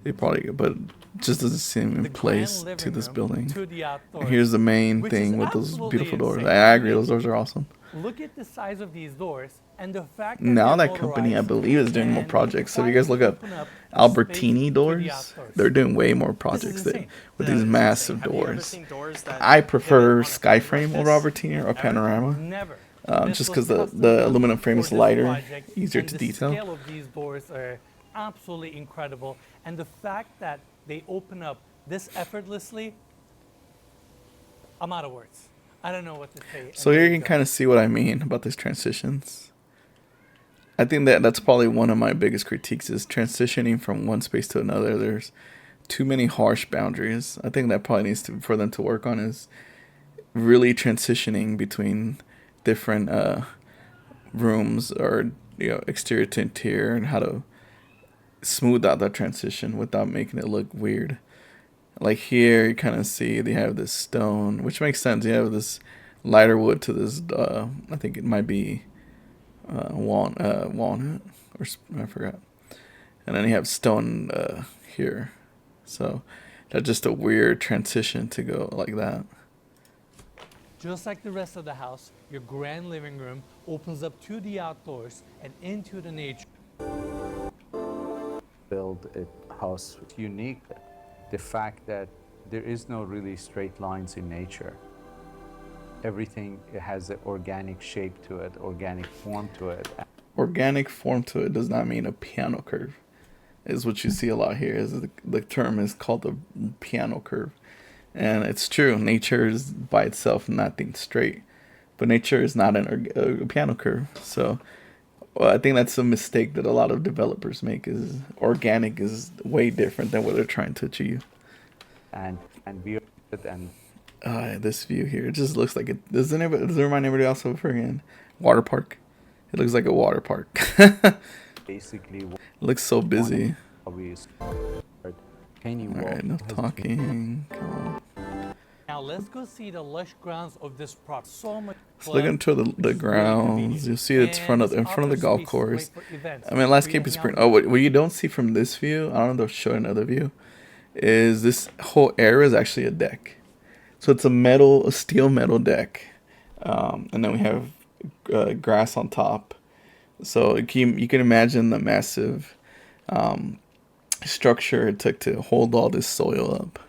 They probably, but it just doesn't seem in The place grand to living this room building. to the outdoors. And here's the main which thing is with those absolutely beautiful doors. insane. I agree, those doors are awesome. Look at the size of these doors and the fact that Now they're that company, I motorized believe, is doing more and the projects. So if you fact guys look that up they open up space Albertini to the doors, outdoors. they're doing way more This is projects insane. with That these is massive insane. Have you ever doors. seen doors that I pivot prefer on a frame like Skyframe over this? Albertini or Panorama. Never. This Just was because custom the built aluminum frame for is this lighter, project, easier and to the detail. scale of these doors are absolutely incredible, and the fact that they open up this effortlessly, I'm out of words. I don't know what to say. So here you can kind of see what I mean about these transitions. I think that's probably one of my biggest critiques is transitioning from one space to another. There's too many harsh boundaries. I think that probably needs for them to work on is really transitioning between different rooms or exterior to interior and how to smooth out that transition without making it look weird. Like here you kind of see they have this stone, which makes sense. You have this lighter wood to this I think it might be walnut or I forgot. And then you have stone here. So that's just a weird transition to go like that. Just like the rest of the house, your grand living room opens up to the outdoors and into the nature. Build a house unique. The fact that there is no really straight lines in nature. Everything has an organic shape to it, organic form to it. Organic form to it does not mean a piano curve. Is what you see a lot here. Is the term is called the piano curve, and it's true. Nature is by itself nothing straight, but nature is not a piano curve. So, I think that's a mistake that a lot of developers make. Is organic is way different than what they're trying to achieve. And we and This view here, it just looks like it. Does it remind anybody else of a friggin' water park? It looks like a water park. basically It looks so busy. we painting All wall right, no has talking. Come on. Now let's go see the lush grounds of this property. So much. So look into the grounds. You'll see it's in front of the golf course. I mean, landscape is pretty. Oh, what you don't see from this view, I don't know if they'll show another view, is this whole area is actually a deck. So it's a steel metal deck, and then we have grass on top. So you can imagine the massive structure it took to hold all this soil up.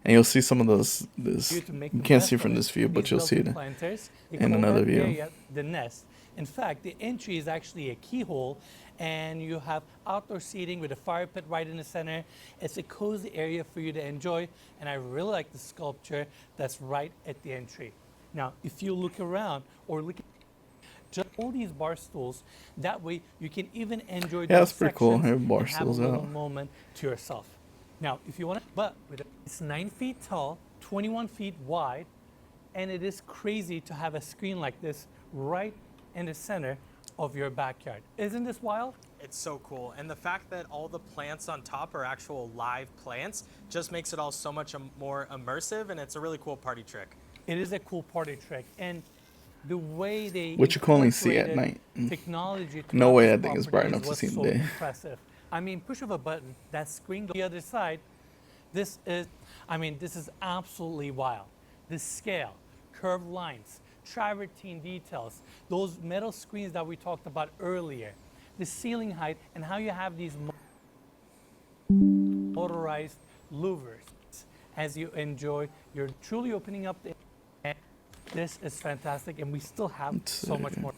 And you'll see some of those. You can't see from this view, but you'll see it in another view. The nest. In fact, the entry is actually a keyhole, and you have outdoor seating with a fire pit right in the center. It's a cozy area for you to enjoy, and I really like the sculpture that's right at the entry. Now, if you look around or look at just all these bar stools, that way you can even enjoy Yeah, that's those pretty cool. sections Have bar and have a stools little out. moment to yourself. Now, if you want to, it's 9 feet tall, 21 feet wide, and it is crazy to have a screen like this right in the center of your backyard. Isn't this wild? It's so cool. And the fact that all the plants on top are actual live plants just makes it all so much more immersive, and it's a really cool party trick. It is a cool party trick. And the way they Which you can only see at incorporated night. technology to No way this that thing is property bright enough to what's see in the so day. impressive. I mean, push of a button, that screen on the other side, This is, I mean, this is absolutely wild. The scale, curved lines, travertine details, those metal screens that we talked about earlier, the ceiling height, and how you have these motorized louvers as you enjoy. You're truly opening up the. This is fantastic, and we still have so much more.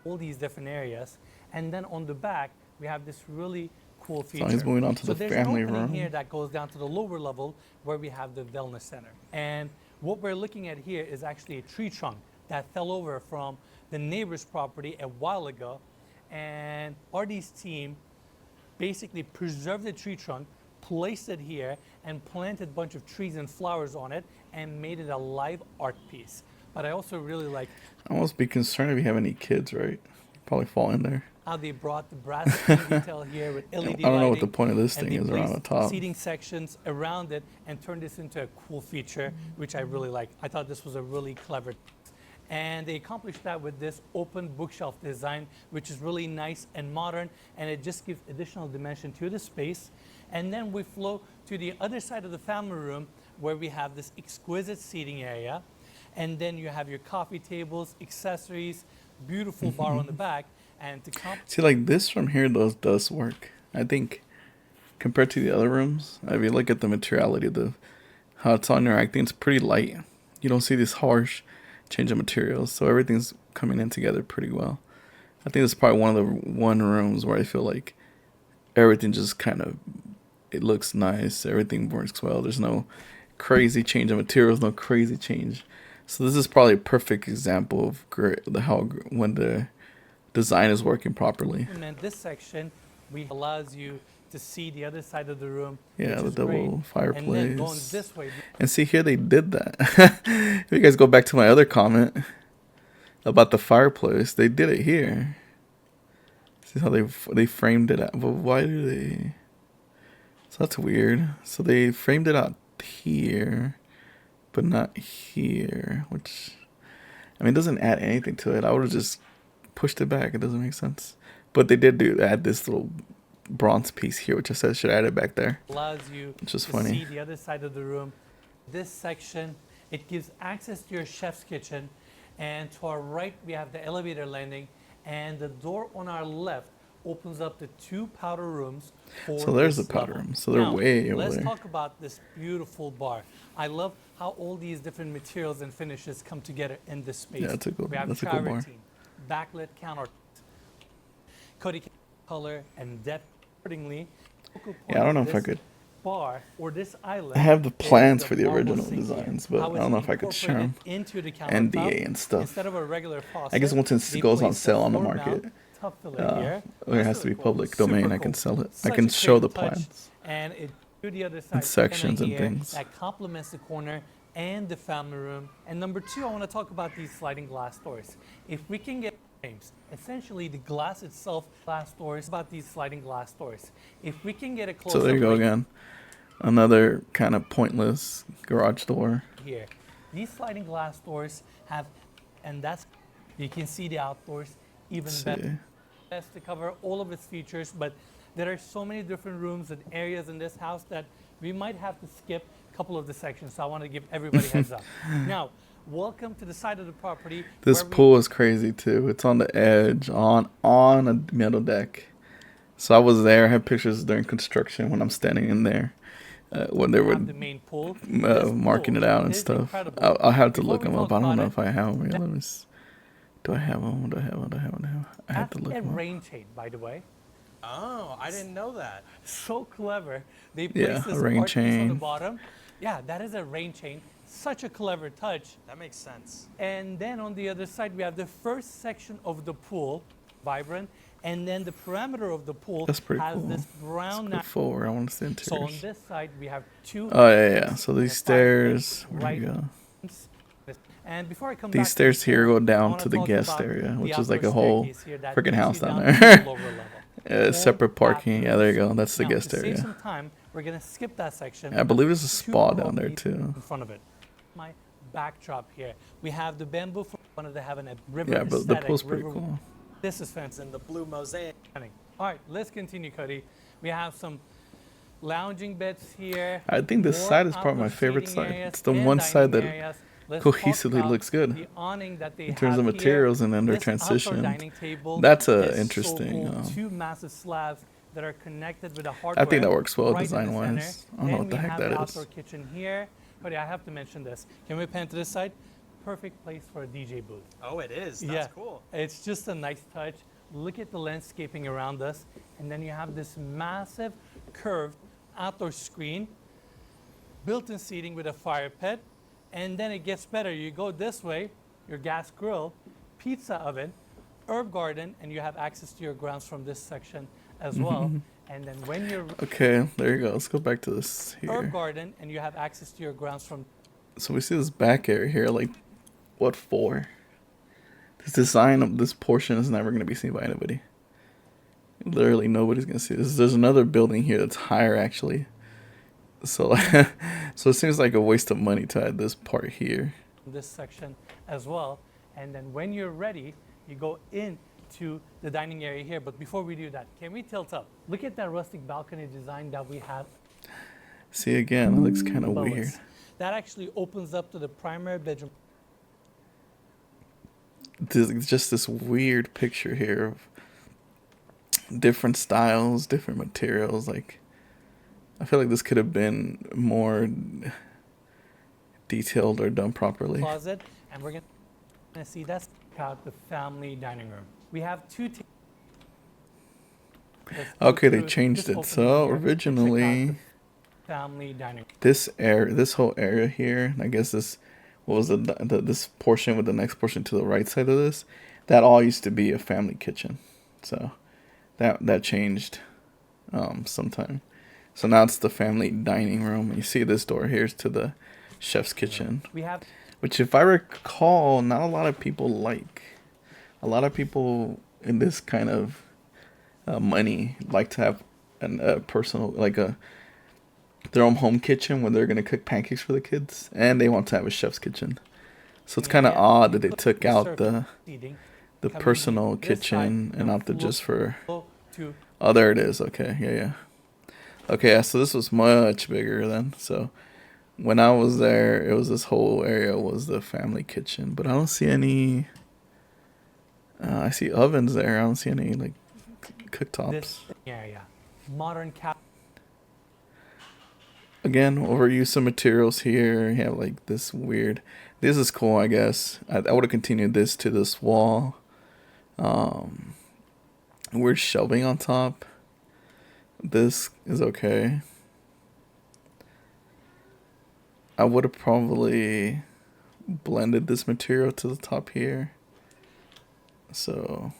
All these different areas, and then on the back we have this really cool feature. So he's moving on to the there's family an opening room here that goes down to the lower level where we have the wellness center. And what we're looking at here is actually a tree trunk that fell over from the neighbor's property a while ago, and Artie's team basically preserved the tree trunk, placed it here, and planted a bunch of trees and flowers on it, and made it a live art piece. But I also really like. I almost be concerned if you have any kids, right? Probably fall in there. How they brought the brass screen detail here with LED lighting. I don't know what the point of this and thing they is around the placed top. seating sections around it and turned this into a cool feature, which I really like. I thought this was a really clever. And they accomplished that with this open bookshelf design, which is really nice and modern, and it just gives additional dimension to the space. And then we flow to the other side of the family room where we have this exquisite seating area. And then you have your coffee tables, accessories, beautiful bar on the back. And to see, like this from here does work. I think compared to the other rooms, if you look at the materiality of how it's on there, I think it's pretty light. You don't see this harsh change of materials, so everything's coming in together pretty well. I think it's probably one of the rooms where I feel like everything just kind of, it looks nice, everything works well. There's no crazy change of materials, no crazy change. So this is probably a perfect example of how when the design is working properly. And this section allows you to see the other side of the room. Yeah, the double fireplace. And then going this way. And see, here they did that. If you guys go back to my other comment about the fireplace, they did it here. See how they framed it out. But why do they? So that's weird. So they framed it out here, but not here, which, I mean, doesn't add anything to it. I would have just pushed it back. It doesn't make sense. But they did add this little bronze piece here, which I said should add it back there. Allows you which is to funny. See the other side of the room. This section, it gives access to your chef's kitchen, and to our right we have the elevator landing, and the door on our left opens up the 2 powder rooms. So there's the powder room. So they're way over there. Let's talk about this beautiful bar. I love how all these different materials and finishes come together in this space. Yeah, that's a good, we have that's a cool bar. backlit counter, Cody color and depth accordingly. Yeah, I don't know if I could. Bar or this island. I have the plans for the marble original sink designs, here. but How I don't know it's if I could share them. Into the countertop. NDA and stuff. Instead of a regular faucet, I guess once it they goes on place sale on the floor market, mount tough filler here. it has to be public domain. Super I can cool. sell it. Such I can a show the great touch. plans. And it to the other side sections and here things. that complements the corner and the family room. And number 2, I want to talk about these sliding glass doors. If we can get frames, essentially the glass itself, glass doors, about these sliding glass doors. If we can get a close So there you go again. Another kind of pointless garage door. Here, these sliding glass doors have, and that's, you can see the outdoors even better. Best to cover all of its features, but there are so many different rooms and areas in this house that we might have to skip a couple of the sections. So I want to give everybody a heads up. Now, welcome to the side of the property. This pool is crazy too. It's on the edge, on a metal deck. So I was there. I had pictures during construction when I'm standing in there. When they were the main pool. marking it out and stuff. I'll have to look them up. I don't know if I have them. Yeah, let me see. Do I have them? I have to look them up. Rain chain, by the way. Oh, I didn't know that. So clever. They placed this rain art piece on the chain. bottom. Yeah, that is a rain chain. Such a clever touch. That makes sense. And then on the other side, we have the first section of the pool, vibrant. And then the perimeter of the pool That's pretty has cool. this brown. Let's go forward. I want to see So on interiors. this side, we have 2. Oh yeah. So these stairs. Where you go? And before I come These back stairs here go I down wanna to the talk guest about area, the which is like a outdoor whole staircase here that freaking takes house you down to the there. lower level. Separate parking. Yeah, there you go. That's the Now, guest to save area. some time, we're gonna skip that section. I believe there's a 2 spa down there properties too. In front of it. My backdrop here. We have the bamboo for wanted to have a river Yeah, but the aesthetic, pool's pretty river- cool. This is fancy. And the blue mosaic. All right, let's continue, Cody. We have some lounging beds here. I think this more side is probably my outdoor favorite seating side. areas It's the and one dining side that areas. Let's talk cohesively about looks good the awning that they in terms of have materials here. and under This outdoor transition. dining table That's is so interesting. cool. Two massive slabs that are connected with a I hardware. think that works well right in the design-wise. center. I don't know Then what the we heck have that the is. outdoor kitchen here. But yeah, I have to mention this. Can we pan to this side? Perfect place for a DJ booth. Oh, it is. That's Yeah, cool. it's just a nice touch. Look at the landscaping around us. And then you have this massive curved outdoor screen, built-in seating with a fire pit. And then it gets better. You go this way, your gas grill, pizza oven, herb garden, and you have access to your grounds from this section as well. And then when you're Okay, there you go. Let's go back to this herb here. garden, and you have access to your grounds from So we see this back area here, like, what for? This design of this portion is never going to be seen by anybody. Literally nobody's going to see this. There's another building here that's higher, actually. So, so it seems like a waste of money to add this part here. this section as well. And then when you're ready, you go into the dining area here. But before we do that, can we tilt up? Look at that rustic balcony design that we have. See, again, it looks kind of below weird. us. That actually opens up to the primary bedroom. There's just this weird picture here of different styles, different materials. Like, I feel like this could have been more detailed or done properly. Closet, and we're gonna see that's out the family dining room. We have two tables. Okay, they changed it. So originally, family dining room. this whole area here, I guess this, what was this portion with the next portion to the right side of this, that all used to be a family kitchen. So that changed sometime. So now it's the family dining room. And you see this door here is to the chef's kitchen, We have which, if I recall, not a lot of people like. A lot of people in this kind of money like to have a personal, like their own home kitchen where they're gonna cook pancakes for the kids, and they want to have a chef's kitchen. So it's kind of odd that they took out the seating. personal Coming this kitchen side, and not the full just for. to Oh, there it is. Okay, yeah. Okay, yeah, so this was much bigger then. So when I was there, it was this whole area was the family kitchen, but I don't see any. I see ovens there. I don't see any like cooktops. this area. Modern cap. Again, overuse some materials here. You have like this weird. This is cool, I guess. I would have continued this to this wall. Weird shelving on top. This is okay. I would have probably blended this material to the top here. So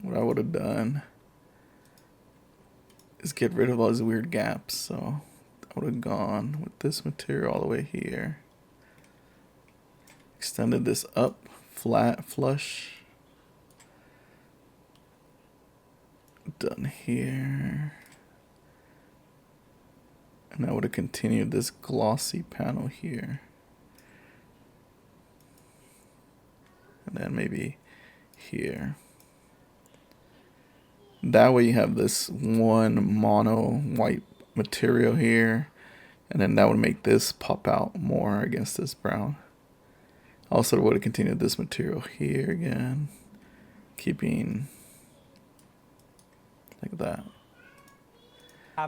what I would have done is get rid of all these weird gaps. So I would have gone with this material all the way here. Extended this up, flat, flush. Done here. And I would have continued this glossy panel here. And then maybe here. That way you have this one mono white material here. And then that would make this pop out more against this brown. Also would have continued this material here again. Keeping like that.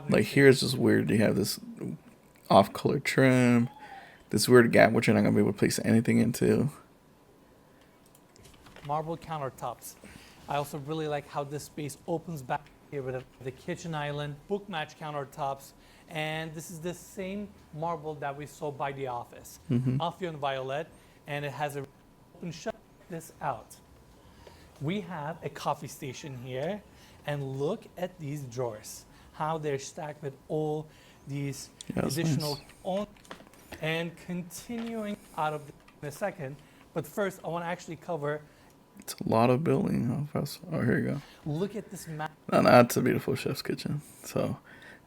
Like here's just weird. You have this off-color trim. This weird gap which you're not going to be able to place anything into. Marble countertops. I also really like how this space opens back here with the kitchen island, book match countertops, and this is the same marble that we saw by the office. Alfio and Violet, and it has a open shut this out. We have a coffee station here, and look at these drawers, how they're stacked with all these additional and continuing out of in a second. But first, I want to actually cover. It's a lot of building. Oh, here you go. Look at this map. And that's a beautiful chef's kitchen. So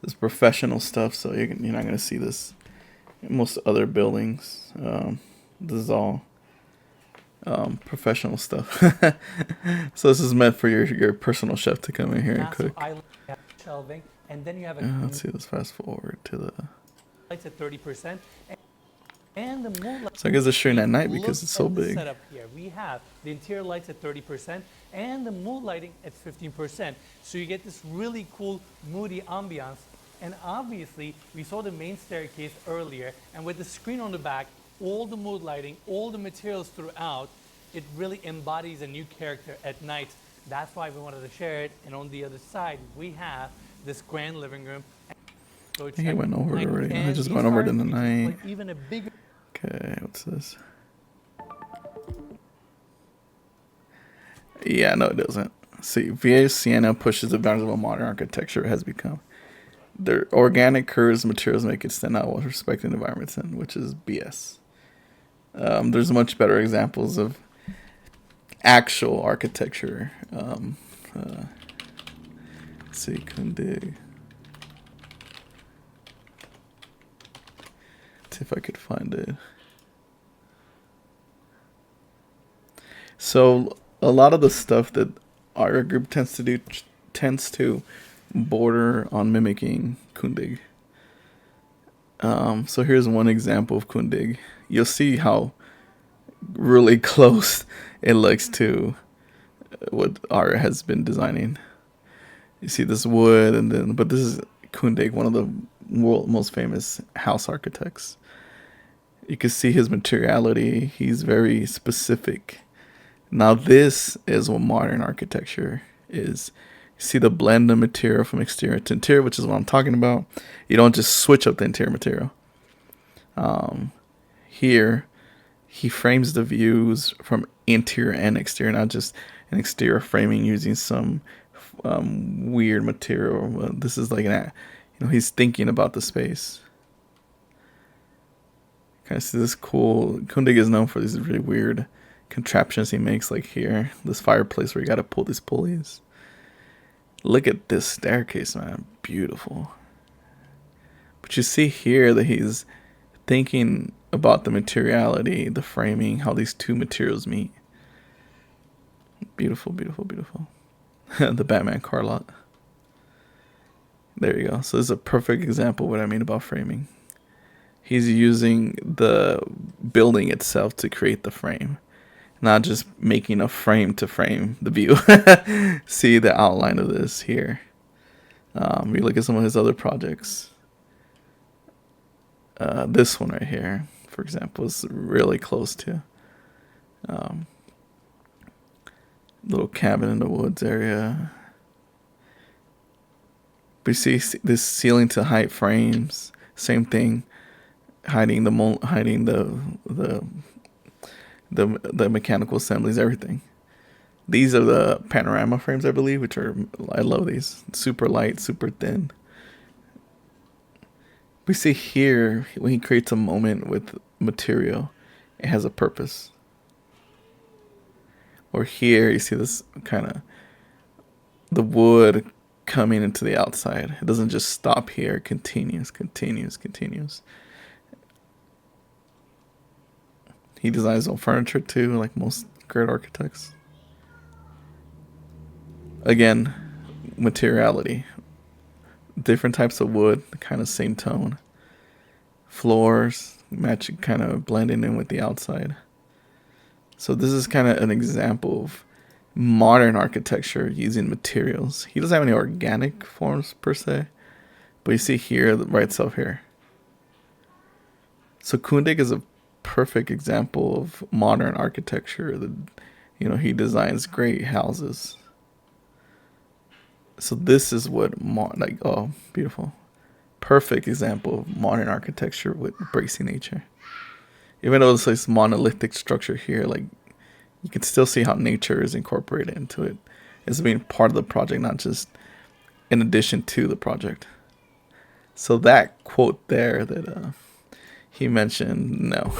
this professional stuff. So you're not going to see this in most other buildings. This is all professional stuff. So this is meant for your personal chef to come in here and Massive cook. island shelving, and then you have Let's see. Let's fast forward to the. lights at 30%, and the moonlight. So I guess it's shooting at night because Look it's so at the big. setup here. We have the interior lights at 30% and the mood lighting at 15%. So you get this really cool moody ambiance. And obviously, we saw the main staircase earlier, and with the screen on the back, all the mood lighting, all the materials throughout, it really embodies a new character at night. That's why we wanted to share it. And on the other side, we have this grand living room. So I think I went over it already. I and just these went over it in the fire night. features, like even a bigger. Okay, what's this? Yeah, no, it doesn't. See, Villa Siena pushes the boundaries of what modern architecture has become. Their organic curves materials make it stand out while respecting the environment, which is BS. There's much better examples of actual architecture. Let's see, 𝗦𝗘𝗘𝗢𝗦. See if I could find it. So a lot of the stuff that our group tends to do tends to border on mimicking 𝗦𝗘𝗘𝗢𝗦. So here's one example of 𝗦𝗘𝗘𝗢𝗦. You'll see how really close it looks to what Ara has been designing. You see this wood, and then, but this is 𝗦𝗘𝗘𝗢𝗦, one of the world's most famous house architects. You can see his materiality. He's very specific. Now this is what modern architecture is. You see the blend of material from exterior to interior, which is what I'm talking about. You don't just switch up the interior material. Here, he frames the views from interior and exterior, not just an exterior framing using some weird material. This is like he's thinking about the space. Kind of see this cool. 𝗦𝗘𝗢𝗢𝗦 is known for these really weird contraptions he makes, like here, this fireplace where you got to pull these pulleys. Look at this staircase, man, beautiful. But you see here that he's thinking about the materiality, the framing, how these two materials meet. Beautiful, beautiful, beautiful. The Batman car lot. There you go. So this is a perfect example of what I mean about framing. He's using the building itself to create the frame, not just making a frame to frame the view. See the outline of this here. We look at some of his other projects. This one right here, for example, is really close to little cabin in the woods area. We see this ceiling to height frames. Same thing. Hiding the mechanical assemblies, everything. These are the panorama frames, I believe, which are, I love these. Super light, super thin. We see here, when he creates a moment with material, it has a purpose. Or here, you see this kind of, the wood coming into the outside. It doesn't just stop here, it continues. He designs his own furniture too, like most great architects. Again, materiality. Different types of wood, kind of same tone. Floors, matching, kind of blending in with the outside. So this is kind of an example of modern architecture using materials. He doesn't have any organic forms per se, but you see here, right itself here. So 𝗦𝗘𝗢𝗢𝗢𝗢 is a perfect example of modern architecture. He designs great houses. So this is what oh, beautiful, perfect example of modern architecture with embracing nature. Even though it's this monolithic structure here, like you can still see how nature is incorporated into it as being part of the project, not just in addition to the project. So that quote there that he mentioned, no,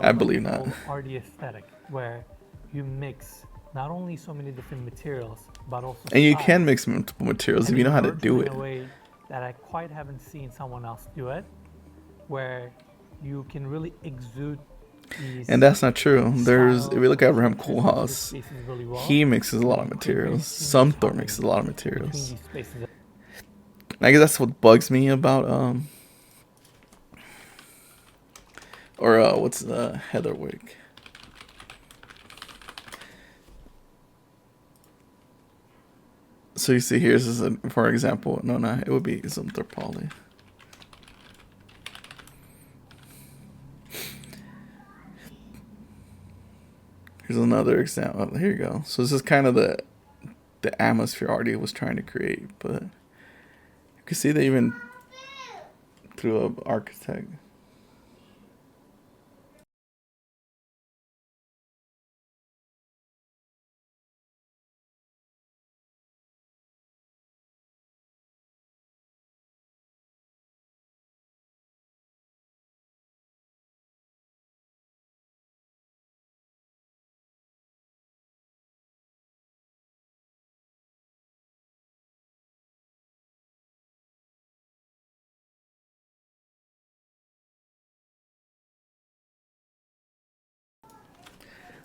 I believe not. Are the aesthetic, where you mix not only so many different materials, but also and you styles, can mix multiple materials if you know how to do it. In a way that I quite haven't seen someone else do it, where you can really exude these And that's not true. There's, if you look at styles, 𝗦𝗡𝗕𝗦𝗡𝗢𝗧, spaces really well. he mixes a lot of You put very materials. seamless 𝗦𝗡𝗕𝗦𝗢𝗧 harmony mixes a lot of between materials. these spaces. I guess that's what bugs me about what's 𝗦𝗢𝗟𝗟𝗢𝗪. So you see here, this is for example, no, it would be 𝗧𝗨𝗥𝗡. Here's another example. Here you go. So this is kind of the atmosphere Artie was trying to create, but you can see they even threw an architect.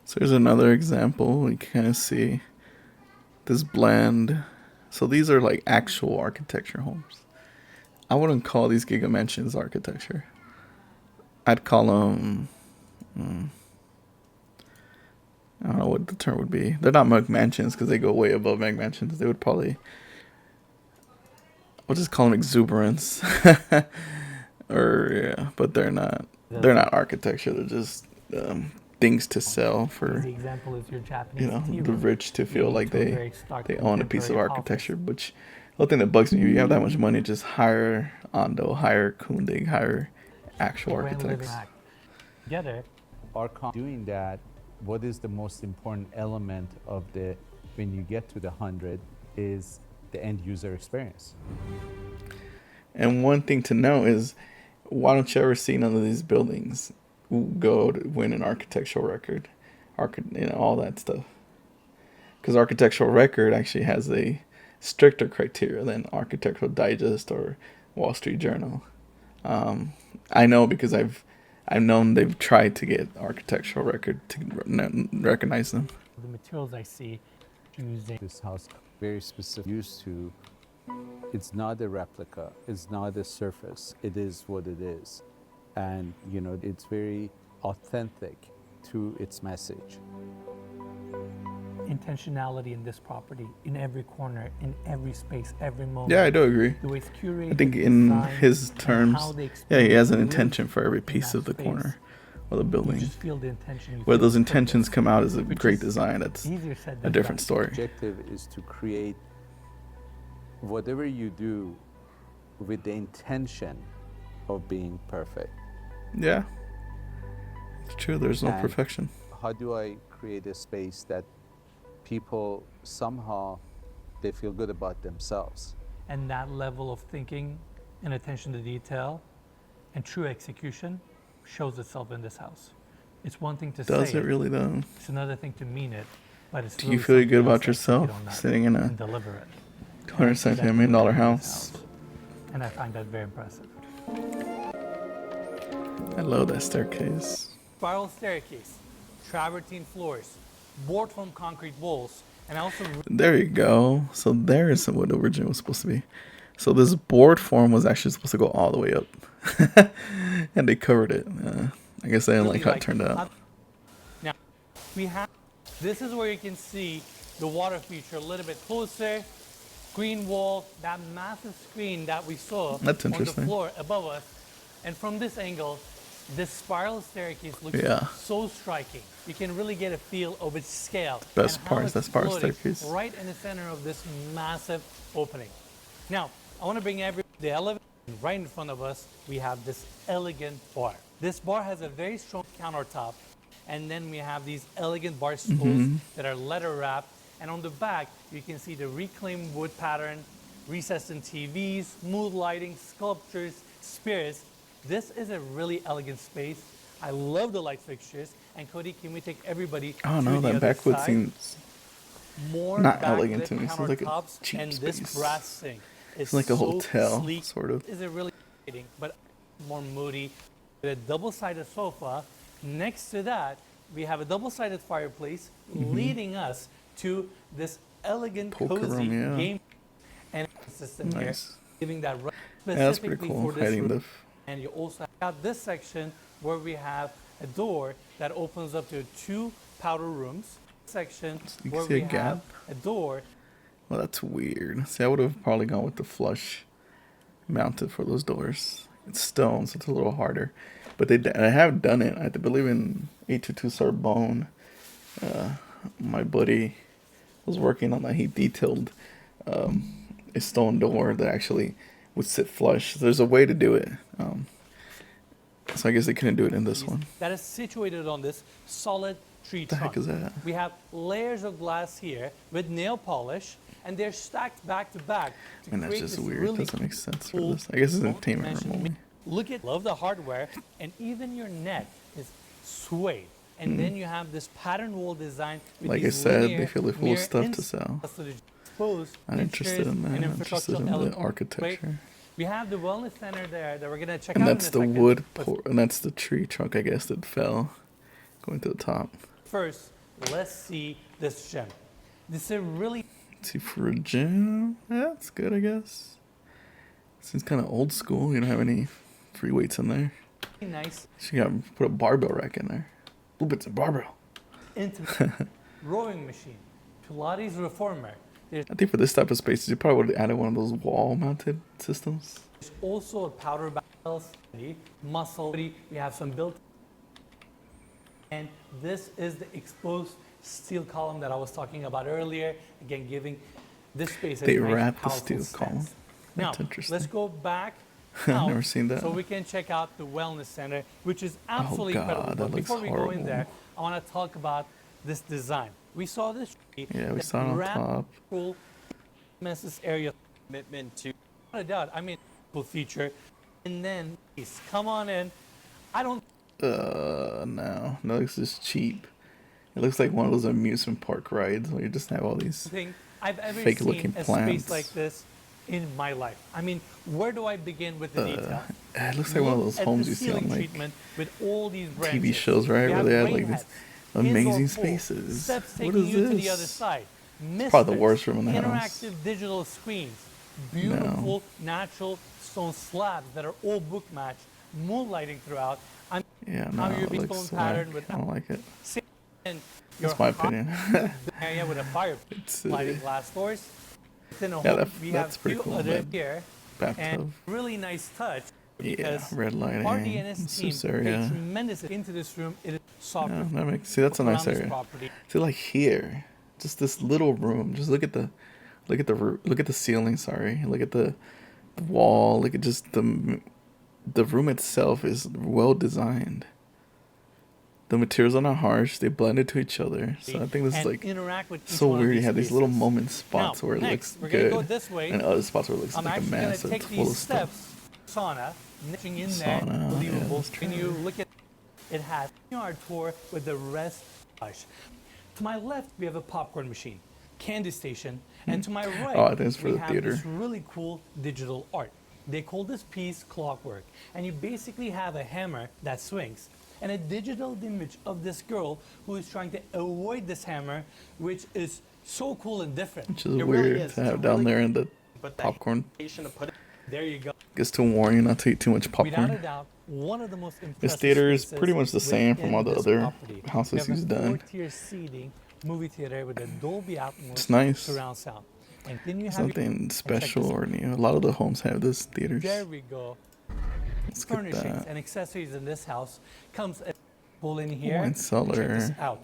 So here's another example. You can kind of see this blend. So these are like actual architecture homes. I wouldn't call these GigaMansions architecture. I'd call them, I don't know what the term would be. They're not McMansions because they go way above McMansions. They would probably, we'll just call them exuberance. Or yeah, but they're not architecture. They're just things to sell for, The example is your Japanese you know, tea the room. rich to feel Leading like to a they very stark own a piece of contemporary architecture. office. Which the thing that bugs me, if you have that much money, just hire Ando, hire 𝗏𝗏𝗧𝗏𝗏, hire actual Grand living architects. act. Together, Doing that, what is the most important element of the, when you get to the 100, is the end user experience. And one thing to know is, why don't you ever see none of these buildings go to win an architectural record? You know, all that stuff. Because architectural record actually has a stricter criteria than Architectural Digest or Wall Street Journal. I know because I've known they've tried to get architectural record to recognize them. the materials I see using This house, very specific, used to, it's not a replica, it's not a surface, it is what it is. And, you know, it's very authentic to its message. intentionality in this property, in every corner, in every space, every moment. Yeah, I do agree. The way it's curated, I think in designed, his and terms, how they yeah, he has an experience intention live for every in piece that of the space. corner or the You building. just feel the intention. You Where feel those the intentions purpose, come out as a which great is design, that's easier said a than different done. story. Objective is to create whatever you do with the intention of being perfect. Yeah, it's true. There's no And perfection. How do I create a space that people somehow they feel good about themselves? And that level of thinking and attention to detail and true execution shows itself in this house. It's one thing to Does say it really though? It's another thing to mean it, but it's Do really you feel good something about else to execute yourself on that sitting in a and deliver it. And I see $270 that million delivered in this house? house. And I find that very impressive. I love that staircase. Spiral staircase, travertine floors, board foam concrete walls, and also There you go. So there is what the original was supposed to be. So this board form was actually supposed to go all the way up. And they covered it. I guess they didn't like how it turned out. Now, we have, this is where you can see the water feature a little bit closer. Green wall, that massive screen that we saw That's on the interesting. floor above us. And from this angle, this spiral staircase looks Yeah. so striking. You can really get a feel of its scale. Best and how part is it's that spiral floating staircase. right in the center of this massive opening. Now, I want to bring the elevator right in front of us. We have this elegant bar. This bar has a very strong countertop, and then we have these elegant bar stools that are leather wrapped. And on the back, you can see the reclaimed wood pattern, recessed in TVs, smooth lighting, sculptures, spirits. This is a really elegant space. I love the light fixtures. And Cody, can we take everybody Oh to no, the that other backwood side? seems More not backlit elegant to me. It seems like a countertops cheap and space. this brass sink is It's like a so hotel, sleek. sort of. Is it really exciting, but more moody? With a double-sided sofa Next to that, we have a double-sided fireplace leading us to this elegant, Poker cozy room, yeah. game and system Nice. here, giving that right Yeah, that's pretty specifically cool. for this Hiding room. the And you also have this section where we have a door that opens up to 2 powder rooms. Section You can where see a we have gap. a door. Well, that's weird. See, I would have probably gone with the flush mounted for those doors. It's stone, so it's a little harder. But I have done it. I believe in 822 Sorbonne. My buddy was working on that. He detailed a stone door that actually would sit flush. There's a way to do it. So I guess they couldn't do it in this one. That is situated on this solid tree What the trunk. heck is that? We have layers of glass here with nail polish, and they're stacked back to back to And that's create just this weird. really Doesn't make sense for cool this. I guess it's stone entertainment room dimension. only. Look at, love the hardware, and even your neck is suede. And then you have this pattern wall design with Like I these said, linear they feel full of mirror stuff to inserts sell. to the exposed I'm interested in that. and I'm interested in infrastructural the elements. architecture. We have the wellness center there that we're gonna check And out that's in a the second. wood, But and that's the tree trunk, I guess, that fell going to the top. first, let's see this gem. This is a really Let's see, for a gym, yeah, it's good, I guess. Seems kind of old school. You don't have any free weights in there. nice, She got put a barbell rack in there. Blueprints and barbell. intimate rowing machine, Pilates reformer. There's I think for this type of space, you probably would have added one of those wall-mounted systems. also a powder barrels, muscle. We have some built, and this is the exposed steel column that I was talking about earlier. Again, giving this space a They nice, wrapped the powerful steel stance. column. Now, That's interesting. let's go back. I've never seen that. So we can check out the wellness center, which is absolutely God, incredible. that But looks before we go in horrible. there, I want to talk about this design. We saw this tree. Yeah, we that saw it on wrapped top. Cool messes area. Commitment to Without a doubt, I mean, cool feature. And then, please, come on in. I don't No, this is cheap. It looks like one of those amusement park rides where you just have all these. think I've ever Fake-looking seen a plants. space like this in my life. I mean, where do I begin with the detail? It looks like one of Look those at homes the you see on ceiling like treatment with all these branches. TV shows, right? We Where have they have rain like these heads, indoor amazing pool, spaces. Steps What taking is you to the this? other side. Probably the Misters, worst room in the house. interactive digital screens, beautiful natural stone slabs that are all book matched, moonlighting throughout. I'm Yeah, how no, your it bespoke looks pattern whack. with I don't like it. and your That's my hot opinion. area with a fire, It's, sliding glass doors. Within a yeah, home, we that's have pretty few cool. other That here, bathtub. and really nice touch. Yeah, Because red lighting. our DNS team This paid area. tremendous into this room. It is soft Yeah, that makes, see, that's a nice around this area. property. See, like here, just this little room. Just look at the ceiling. Sorry, look at the wall. Look at just the room itself is well designed. The materials are not harsh. They blend into each other. So I think this is And like interact with each so one of weird. You these have these little spaces. moment spots Now, where it next, looks we're gonna good, go this way. and other spots where it looks I'm like a actually going mess. to take It's full these of stuff. steps, sauna, niching in there, Sauna, yeah, believable. that's When true. you look at it, has our tour with the rest. To my left, we have a popcorn machine, candy station, and to my right, Oh, I think it's for we the have theater. this really cool digital art. They call this piece clockwork, and you basically have a hammer that swings and a digital image of this girl who is trying to avoid this hammer, which is so cool and different. Which is It weird really is. to It's have a down really there in the but the popcorn. hesitation to put it There you go. Just to warn you not to eat too much Without a popcorn. doubt, one of the most This impressive theater is spaces pretty much the same from within all the this other property. houses We have he's a done. 4-tier seating movie theater with a Dolby Atmos It's nice. surround sound. And then you have your- Something special this or new. A lot of the homes have this theaters. there we go. Let's get Furnishings that. and accessories in this house comes a pull in here. Wine cellar. Check this out.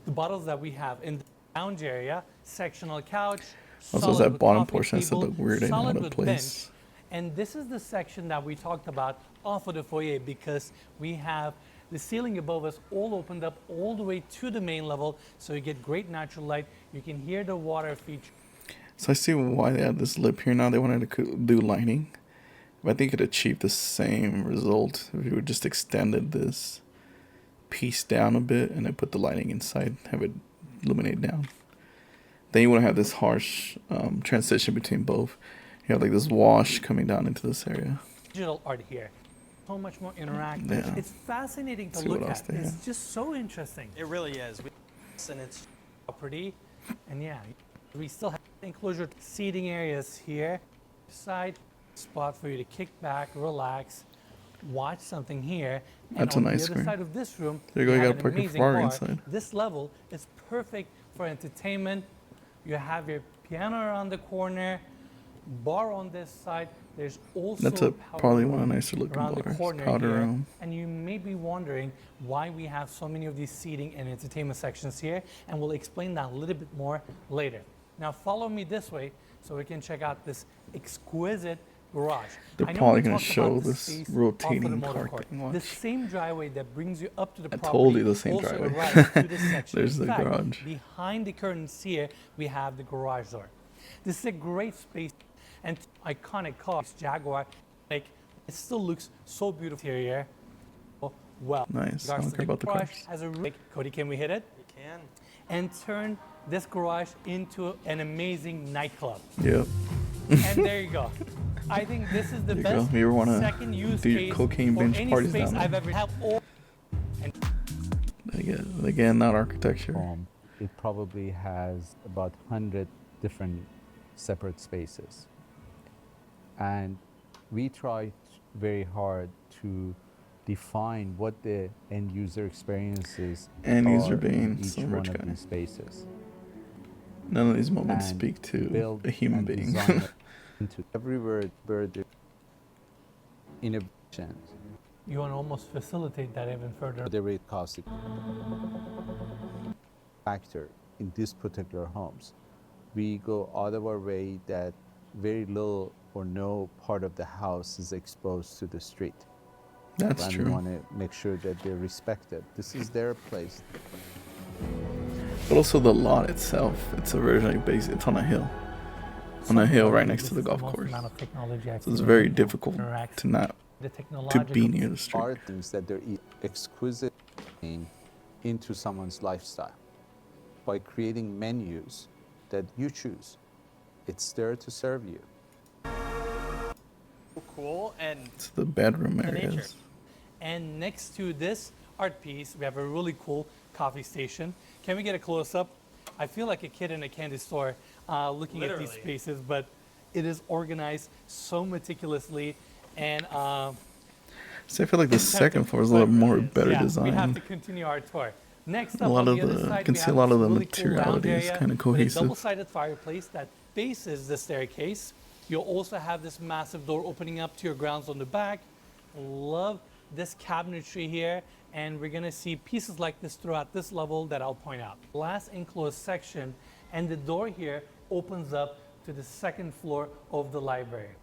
The bottles that we have in the lounge area, sectional couch. Also, solid that with bottom coffee portion that's a table, little weird. I know how solid to with place. bench. And this is the section that we talked about off of the foyer because we have the ceiling above us all opened up all the way to the main level, so you get great natural light. You can hear the water feature. So I see why they have this lip here now. They wanted to do lighting. But I think it achieved the same result if you would just extended this piece down a bit and then put the lighting inside, have it illuminate down. Then you wouldn't have this harsh transition between both. You have like this wash coming down into this area. Digital art here. so much more interactive. Yeah. It's fascinating to See look what else at. they It's have. just so interesting. It really is. And it's Pretty, and yeah, we still have enclosure seating areas here. Side spot for you to kick back, relax, watch something here. And That's a on nice the other screen. side of this room, There you go, we you have got a an parking amazing bar bar. inside. This level is perfect for entertainment. You have your piano around the corner, bar on this side. There's also That's probably one of the nicer looking around the bars. corner Powder here. room. And you may be wondering why we have so many of these seating and entertainment sections here, and we'll explain that a little bit more later. Now follow me this way so we can check out this exquisite garage. They're I know probably we gonna talked show about the this space rotating off of the motor parking court. lot. The same driveway that brings you up to the I property told you the same also driveway. arrives to this section. There's In the fact, garage. behind the curtains here, we have the garage door. This is a great space and iconic car, Jaguar. Like, it still looks so beautiful here. Well, Nice. I regards don't to care about the garage cars. has a really, Cody, can we hit it? you can. And turn this garage into an amazing nightclub. Yep. And there you go. I think this is the There you best go. You ever wanna second use do your case cocaine for binge any parties space down there? I've ever had. Again, not architecture. It probably has about 100 different separate spaces. And we tried very hard to define what the end user experiences End user are being in each some one rich of guy. these spaces. None of these moments And speak to build a human and being. design it into every word innovation, You want to almost facilitate that even further. whatever it costs. Factor in these particular homes, we go out of our way that very little or no part of the house is exposed to the street. That's And we true. want to make sure that they're respected. This is their place. But also the lot itself. It's originally based. It's on a hill. On a hill right next to the golf course. So it's very difficult to not to be near the street. Are things that they're exquisite into someone's lifestyle by creating menus that you choose. It's there to serve you. Cool. And It's the bedroom nature. areas. And next to this art piece, we have a really cool coffee station. Can we get a close-up? I feel like a kid in a candy store looking at these Literally. spaces, but it is organized so meticulously. And So I feel like the second floor is a little more better yeah, we have designed. to continue our tour. Next A up lot on of the other the- side, I can we see a have lot this of the really cool lounge materiality is area kinda with a cohesive. double-sided fireplace that faces the staircase. You'll also have this massive door opening up to your grounds on the back. Love this cabinetry here, and we're gonna see pieces like this throughout this level that I'll point out. Last enclosed section, and the door here opens up to the second floor of the library.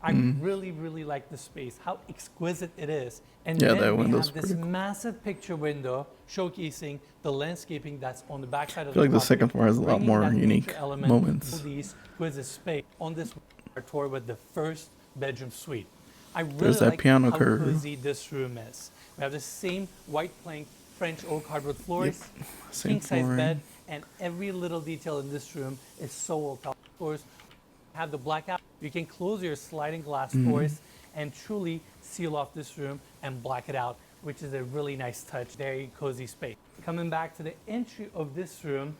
I really, really like the space, how exquisite it is. And Yeah, then that we window's have this pretty cool. massive picture window showcasing the landscaping that's on the backside of I feel like the property, second floor has a lot bringing more that unique nature element moments. to these exquisite space on this tour with the first bedroom suite. I really There's that like piano how curve. cozy this room is. We have the same white plank French oak hardwood floors, Same king size flooring. bed, and every little detail in this room is so well thought. Floors have the blackout. You can close your sliding glass doors and truly seal off this room and black it out, which is a really nice touch. Very cozy space. Coming back to the entry of this room,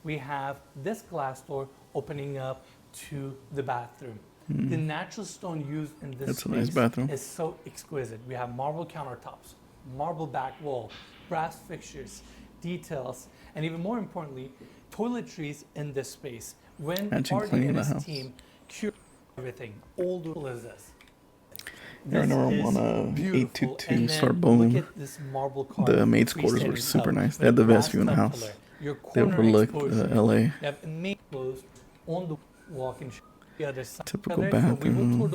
we have this glass door opening up to the bathroom. The natural stone used in this That's a nice space bathroom. is so exquisite. We have marble countertops, marble back wall, brass fixtures, details, and even more importantly, toiletries in this space. When Imagine Artie cleaning and the his house. team cure everything, all the as this. I remember This on is beautiful. 822 And then Start look Boom. at this marble carved The maids' quarters were freestanding super tub nice. They with had the brass best view in the tub house. pillar. Your They corner overlooked exposure. LA. You have main closed on the walk-in the other side. Typical So we will tour the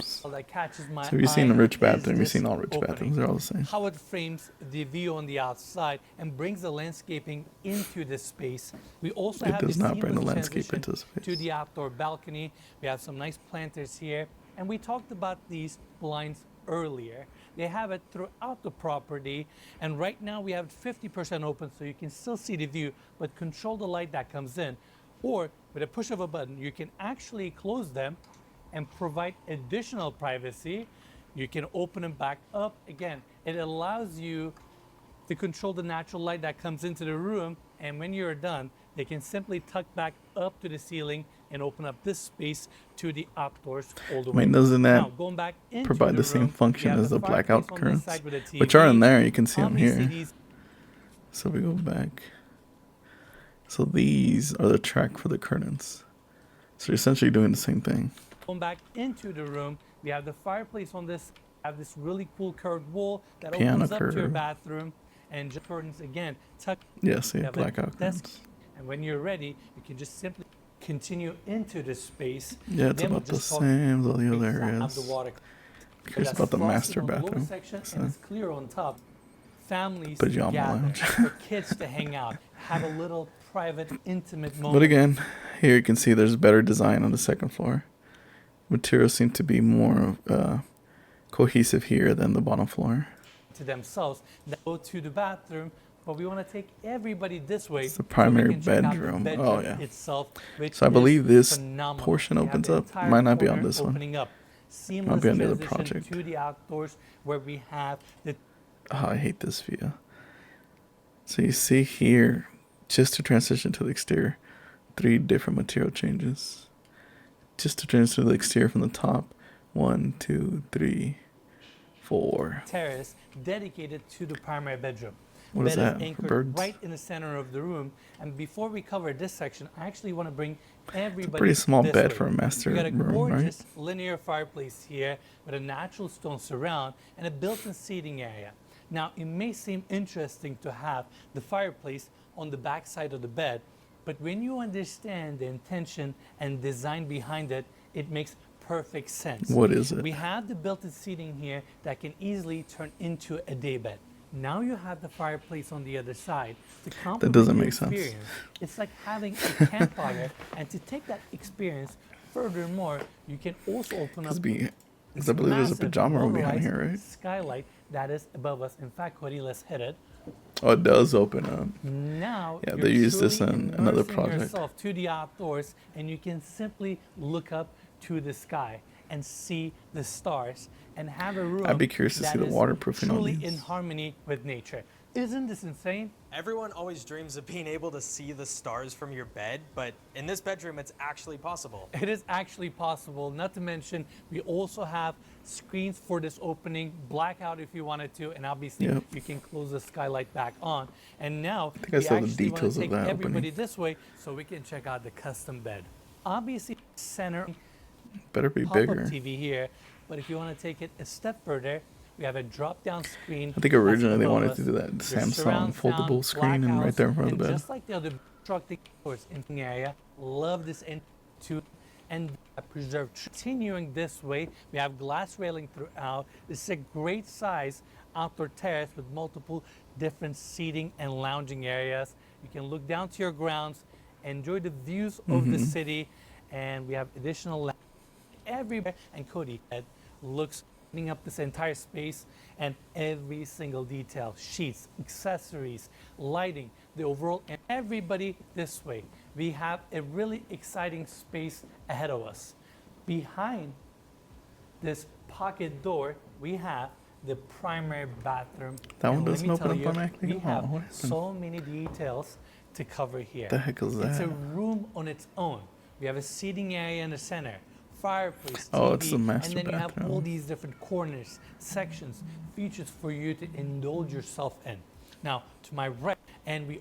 bathrooms. wall that catches my So have you seen a eye rich is bathroom? You've this seen all rich opening. bathrooms. They're all the same. How it frames the view on the outside and brings the landscaping into this space. We also It have does the not bring the seamless landscape transition into the space. to the outdoor balcony. We have some nice planters here, and we talked about these blinds earlier. They have it throughout the property, and right now we have it 50% open, so you can still see the view, but control the light that comes in. Or with a push of a button, you can actually close them and provide additional privacy. You can open them back up. Again, it allows you to control the natural light that comes into the room, and when you're done, they can simply tuck back up to the ceiling and open up this space to the outdoors all the way. I mean, doesn't that Now, going back into provide the same room, function you have as the blackout fireplace on this curtains, side with a which are in TV, there? You can see them Omni here. CDs. So we go back. So these are the track for the curtains. So you're essentially doing the same thing. Going back into the room, we have the fireplace on this. Have this really cool curved wall that Piano opens up to your curve. bathroom, and just curtains again tuck. Yeah, see, You have a blackout desk, curtains. and when you're ready, you can just simply continue into the space. Yeah, it's Then we'll about the just talk same as all the other have areas. the water. Curious That's about the frosted master on the lower bathroom. section, So, and it's clear on top. Families Pajama gather, lounge. for kids to hang out, have a little private, intimate moment. but again, here you can see there's better design on the second floor. Materials seem to be more cohesive here than the bottom floor. To themselves, they go to the bathroom, but we want to take everybody this way. It's the so we primary can check out the bedroom. bedroom Oh, yeah. itself, which So I is believe this phenomenal. portion We have opens the up. entire Might not be on corner this one. opening up. Seamless be on the other transition project. to the outdoors, where we have the Oh, I hate this view. So you see here, just to transition to the exterior, 3 different material changes. Just to transition to the exterior from the top, 1, 2, 3, 4. terrace dedicated to the primary bedroom. What is Bed that, for anchored birds? right in the center of the room. And before we cover this section, I actually want to bring everybody Pretty small this bed way. for a master We got a room, right? gorgeous linear fireplace here with a natural stone surround and a built-in seating area. Now, it may seem interesting to have the fireplace on the back side of the bed, but when you understand the intention and design behind it, it makes perfect sense. What is it? We have the built-in seating here that can easily turn into a day bed. Now you have the fireplace on the other side to complement doesn't the make sense. experience. It's like having a campfire, and to take that experience furthermore, you can also open up Because I believe there's a pajama room behind here, right? skylight that is above us. In fact, Cody, let's hit it. Oh, it does open up. Now Yeah, you're they use this truly in another immersing project. yourself to the outdoors, and you can simply look up to the sky and see the stars and have a room I'd be curious to see that the is waterproofing on truly these. in harmony with nature. Isn't this insane? Everyone always dreams of being able to see the stars from your bed, but in this bedroom, it's actually possible. It is actually possible. Not to mention, we also have screens for this opening, blackout if you wanted to, and obviously Yep. you can close the skylight back on. And now think I we saw the actually want details to of take that everybody opening. this way so we can check out the custom bed. Obviously, center Better be pop-up bigger. TV here, but if you want to take it a step further, we have a drop-down screen. I think that's originally they above wanted us. to do that There's Samsung surround foldable sound, screen and right blackouts, there in front of the and bed. just like the other constructing doors in the area, love this into and preserved. Continuing this way, we have glass railing throughout. This is a great size outdoor terrace with multiple different seating and lounging areas. You can look down to your grounds, enjoy the views of the city, and we have additional everywhere. And Cody looks up this entire space, and every single detail, sheets, accessories, lighting, the overall, and everybody this way. We have a really exciting space ahead of us. Behind this pocket door, we have the primary bathroom. That one And let doesn't me open tell up you, automatically? we Oh, have what happened? so many details to cover here. The heck is It's a that? room on its own. We have a seating area in the center, fireplace, TV, Oh, it's the master and then you have all bathroom. these different corners, sections, features for you to indulge yourself in. Now, to my right, and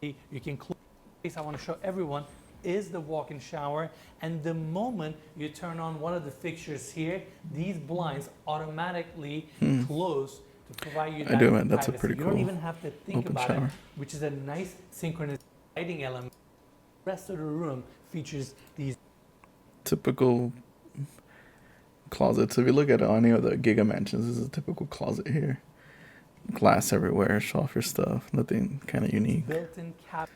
you can close the space I want to show everyone is the walk-in shower, and the moment you turn on one of the fixtures here, these blinds automatically close to provide you I that do admit, that's a privacy. pretty You don't cool even have to think open about it, shower. which is a nice synchronous lighting element. The rest of the room features these Typical closets. If you look at any of the Giga mansions, this is a typical closet here. Glass everywhere, show off your stuff. Nothing kind of unique. built-in cabinets.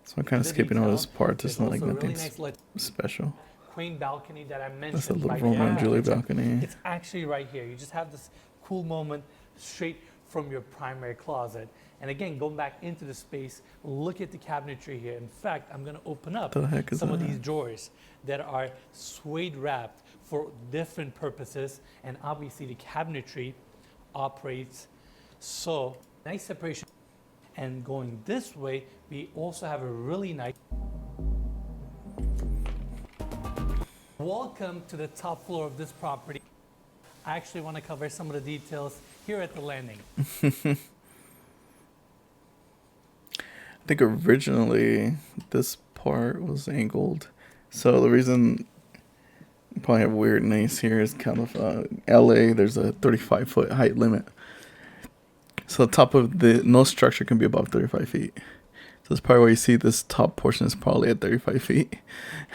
So I'm kind of the skipping all those detail. parts. It's There's not like also a nothing really nice lit special. queen balcony that I mentioned. That's a little right Romeo here. and Juliet balcony. It's actually right here. You just have this cool moment straight from your primary closet. And again, going back into the space, look at the cabinetry here. In fact, I'm going to open up The heck is some of that? these drawers that are suede wrapped for different purposes, and obviously the cabinetry operates so nice separation. And going this way, we also have a really nice. Welcome to the top floor of this property. I actually want to cover some of the details here at the landing. I think originally this part was angled. So the reason you probably have weird names here is kind of LA, there's a 35-foot height limit. So the top of no structure can be above 35 feet. So that's probably why you see this top portion is probably at 35 feet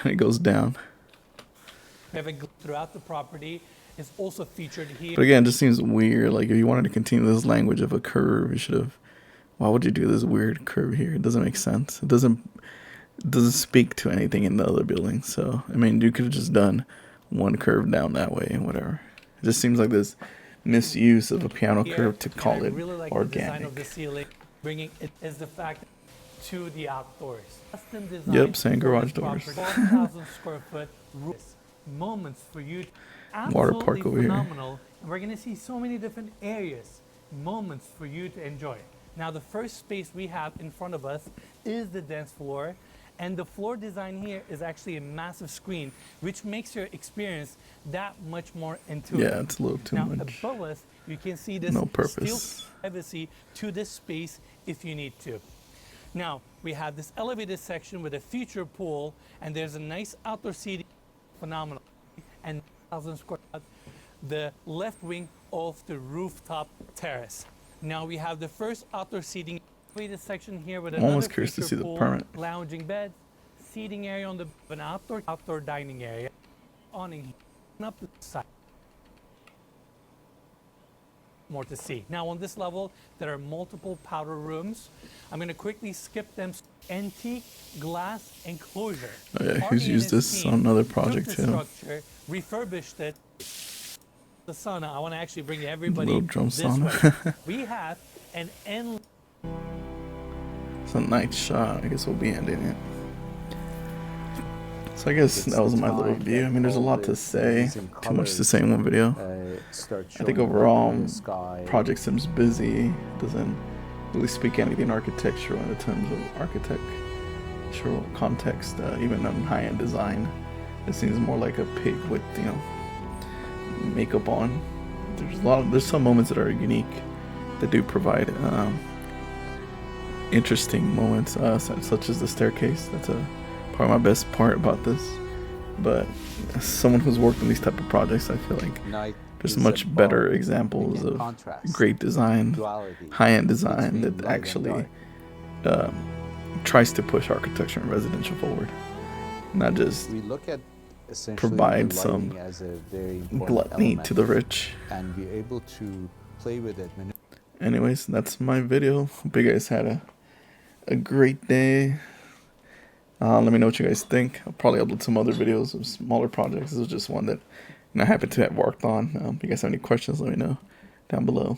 and it goes down. We have a throughout the property. It's also featured here. But again, it just seems weird. Like if you wanted to continue this language of a curve, you should have. Why would you do this weird curve here? It doesn't make sense. It doesn't speak to anything in the other building. So I mean, you could have just done one curve down that way and whatever. It just seems like this misuse of a piano curve to call it really like organic. The design of the ceiling, bringing it is the fact to the outdoors. Custom design. Yep, same garage doors. 12,000 square foot roof. Moments for you. Water park over phenomenal. And we're going to see so many different areas, moments for you to enjoy. Now, the first space we have in front of us is the dance floor. And the floor design here is actually a massive screen, which makes your experience that much more intuitive. Yeah, it's a little too much. Above us, you can see this No purpose. steel privacy to this space if you need to. Now, we have this elevated section with a future pool, and there's a nice outdoor seating, phenomenal, and 1,000 square feet, the left wing of the rooftop terrace. Now we have the first outdoor seating elevated section here with another almost curious to feature see the pool, permit. lounging beds, seating area on an outdoor dining area, awning up the side. More to see. Now on this level, there are multiple powder rooms. I'm going to quickly skip them. Antique glass enclosure. Oh yeah, he's used this on another project too. Structure, refurbished it. The sauna. I want to actually bring everybody little drum this sauna. way. We have an endless. It's a nice shot. I guess we'll be ending it. So I guess that was my little view. I mean, there's a lot to say. Too much to say in one video. I think overall, project seems busy. Doesn't really speak anything architectural in terms of architectural context. Even on high-end design, it seems more like a pig with makeup on. There's some moments that are unique that do provide interesting moments, such as the staircase. That's probably my best part about this. But as someone who's worked on these type of projects, I feel like there's much better examples of great design, high-end design that actually tries to push architecture and residential forward, not just provide some gluttony to the rich. And be able to play with it. Anyways, that's my video. Hope you guys had a great day. Let me know what you guys think. I'll probably upload some other videos of smaller projects. This was just one that I happen to have worked on. If you guys have any questions, let me know down below.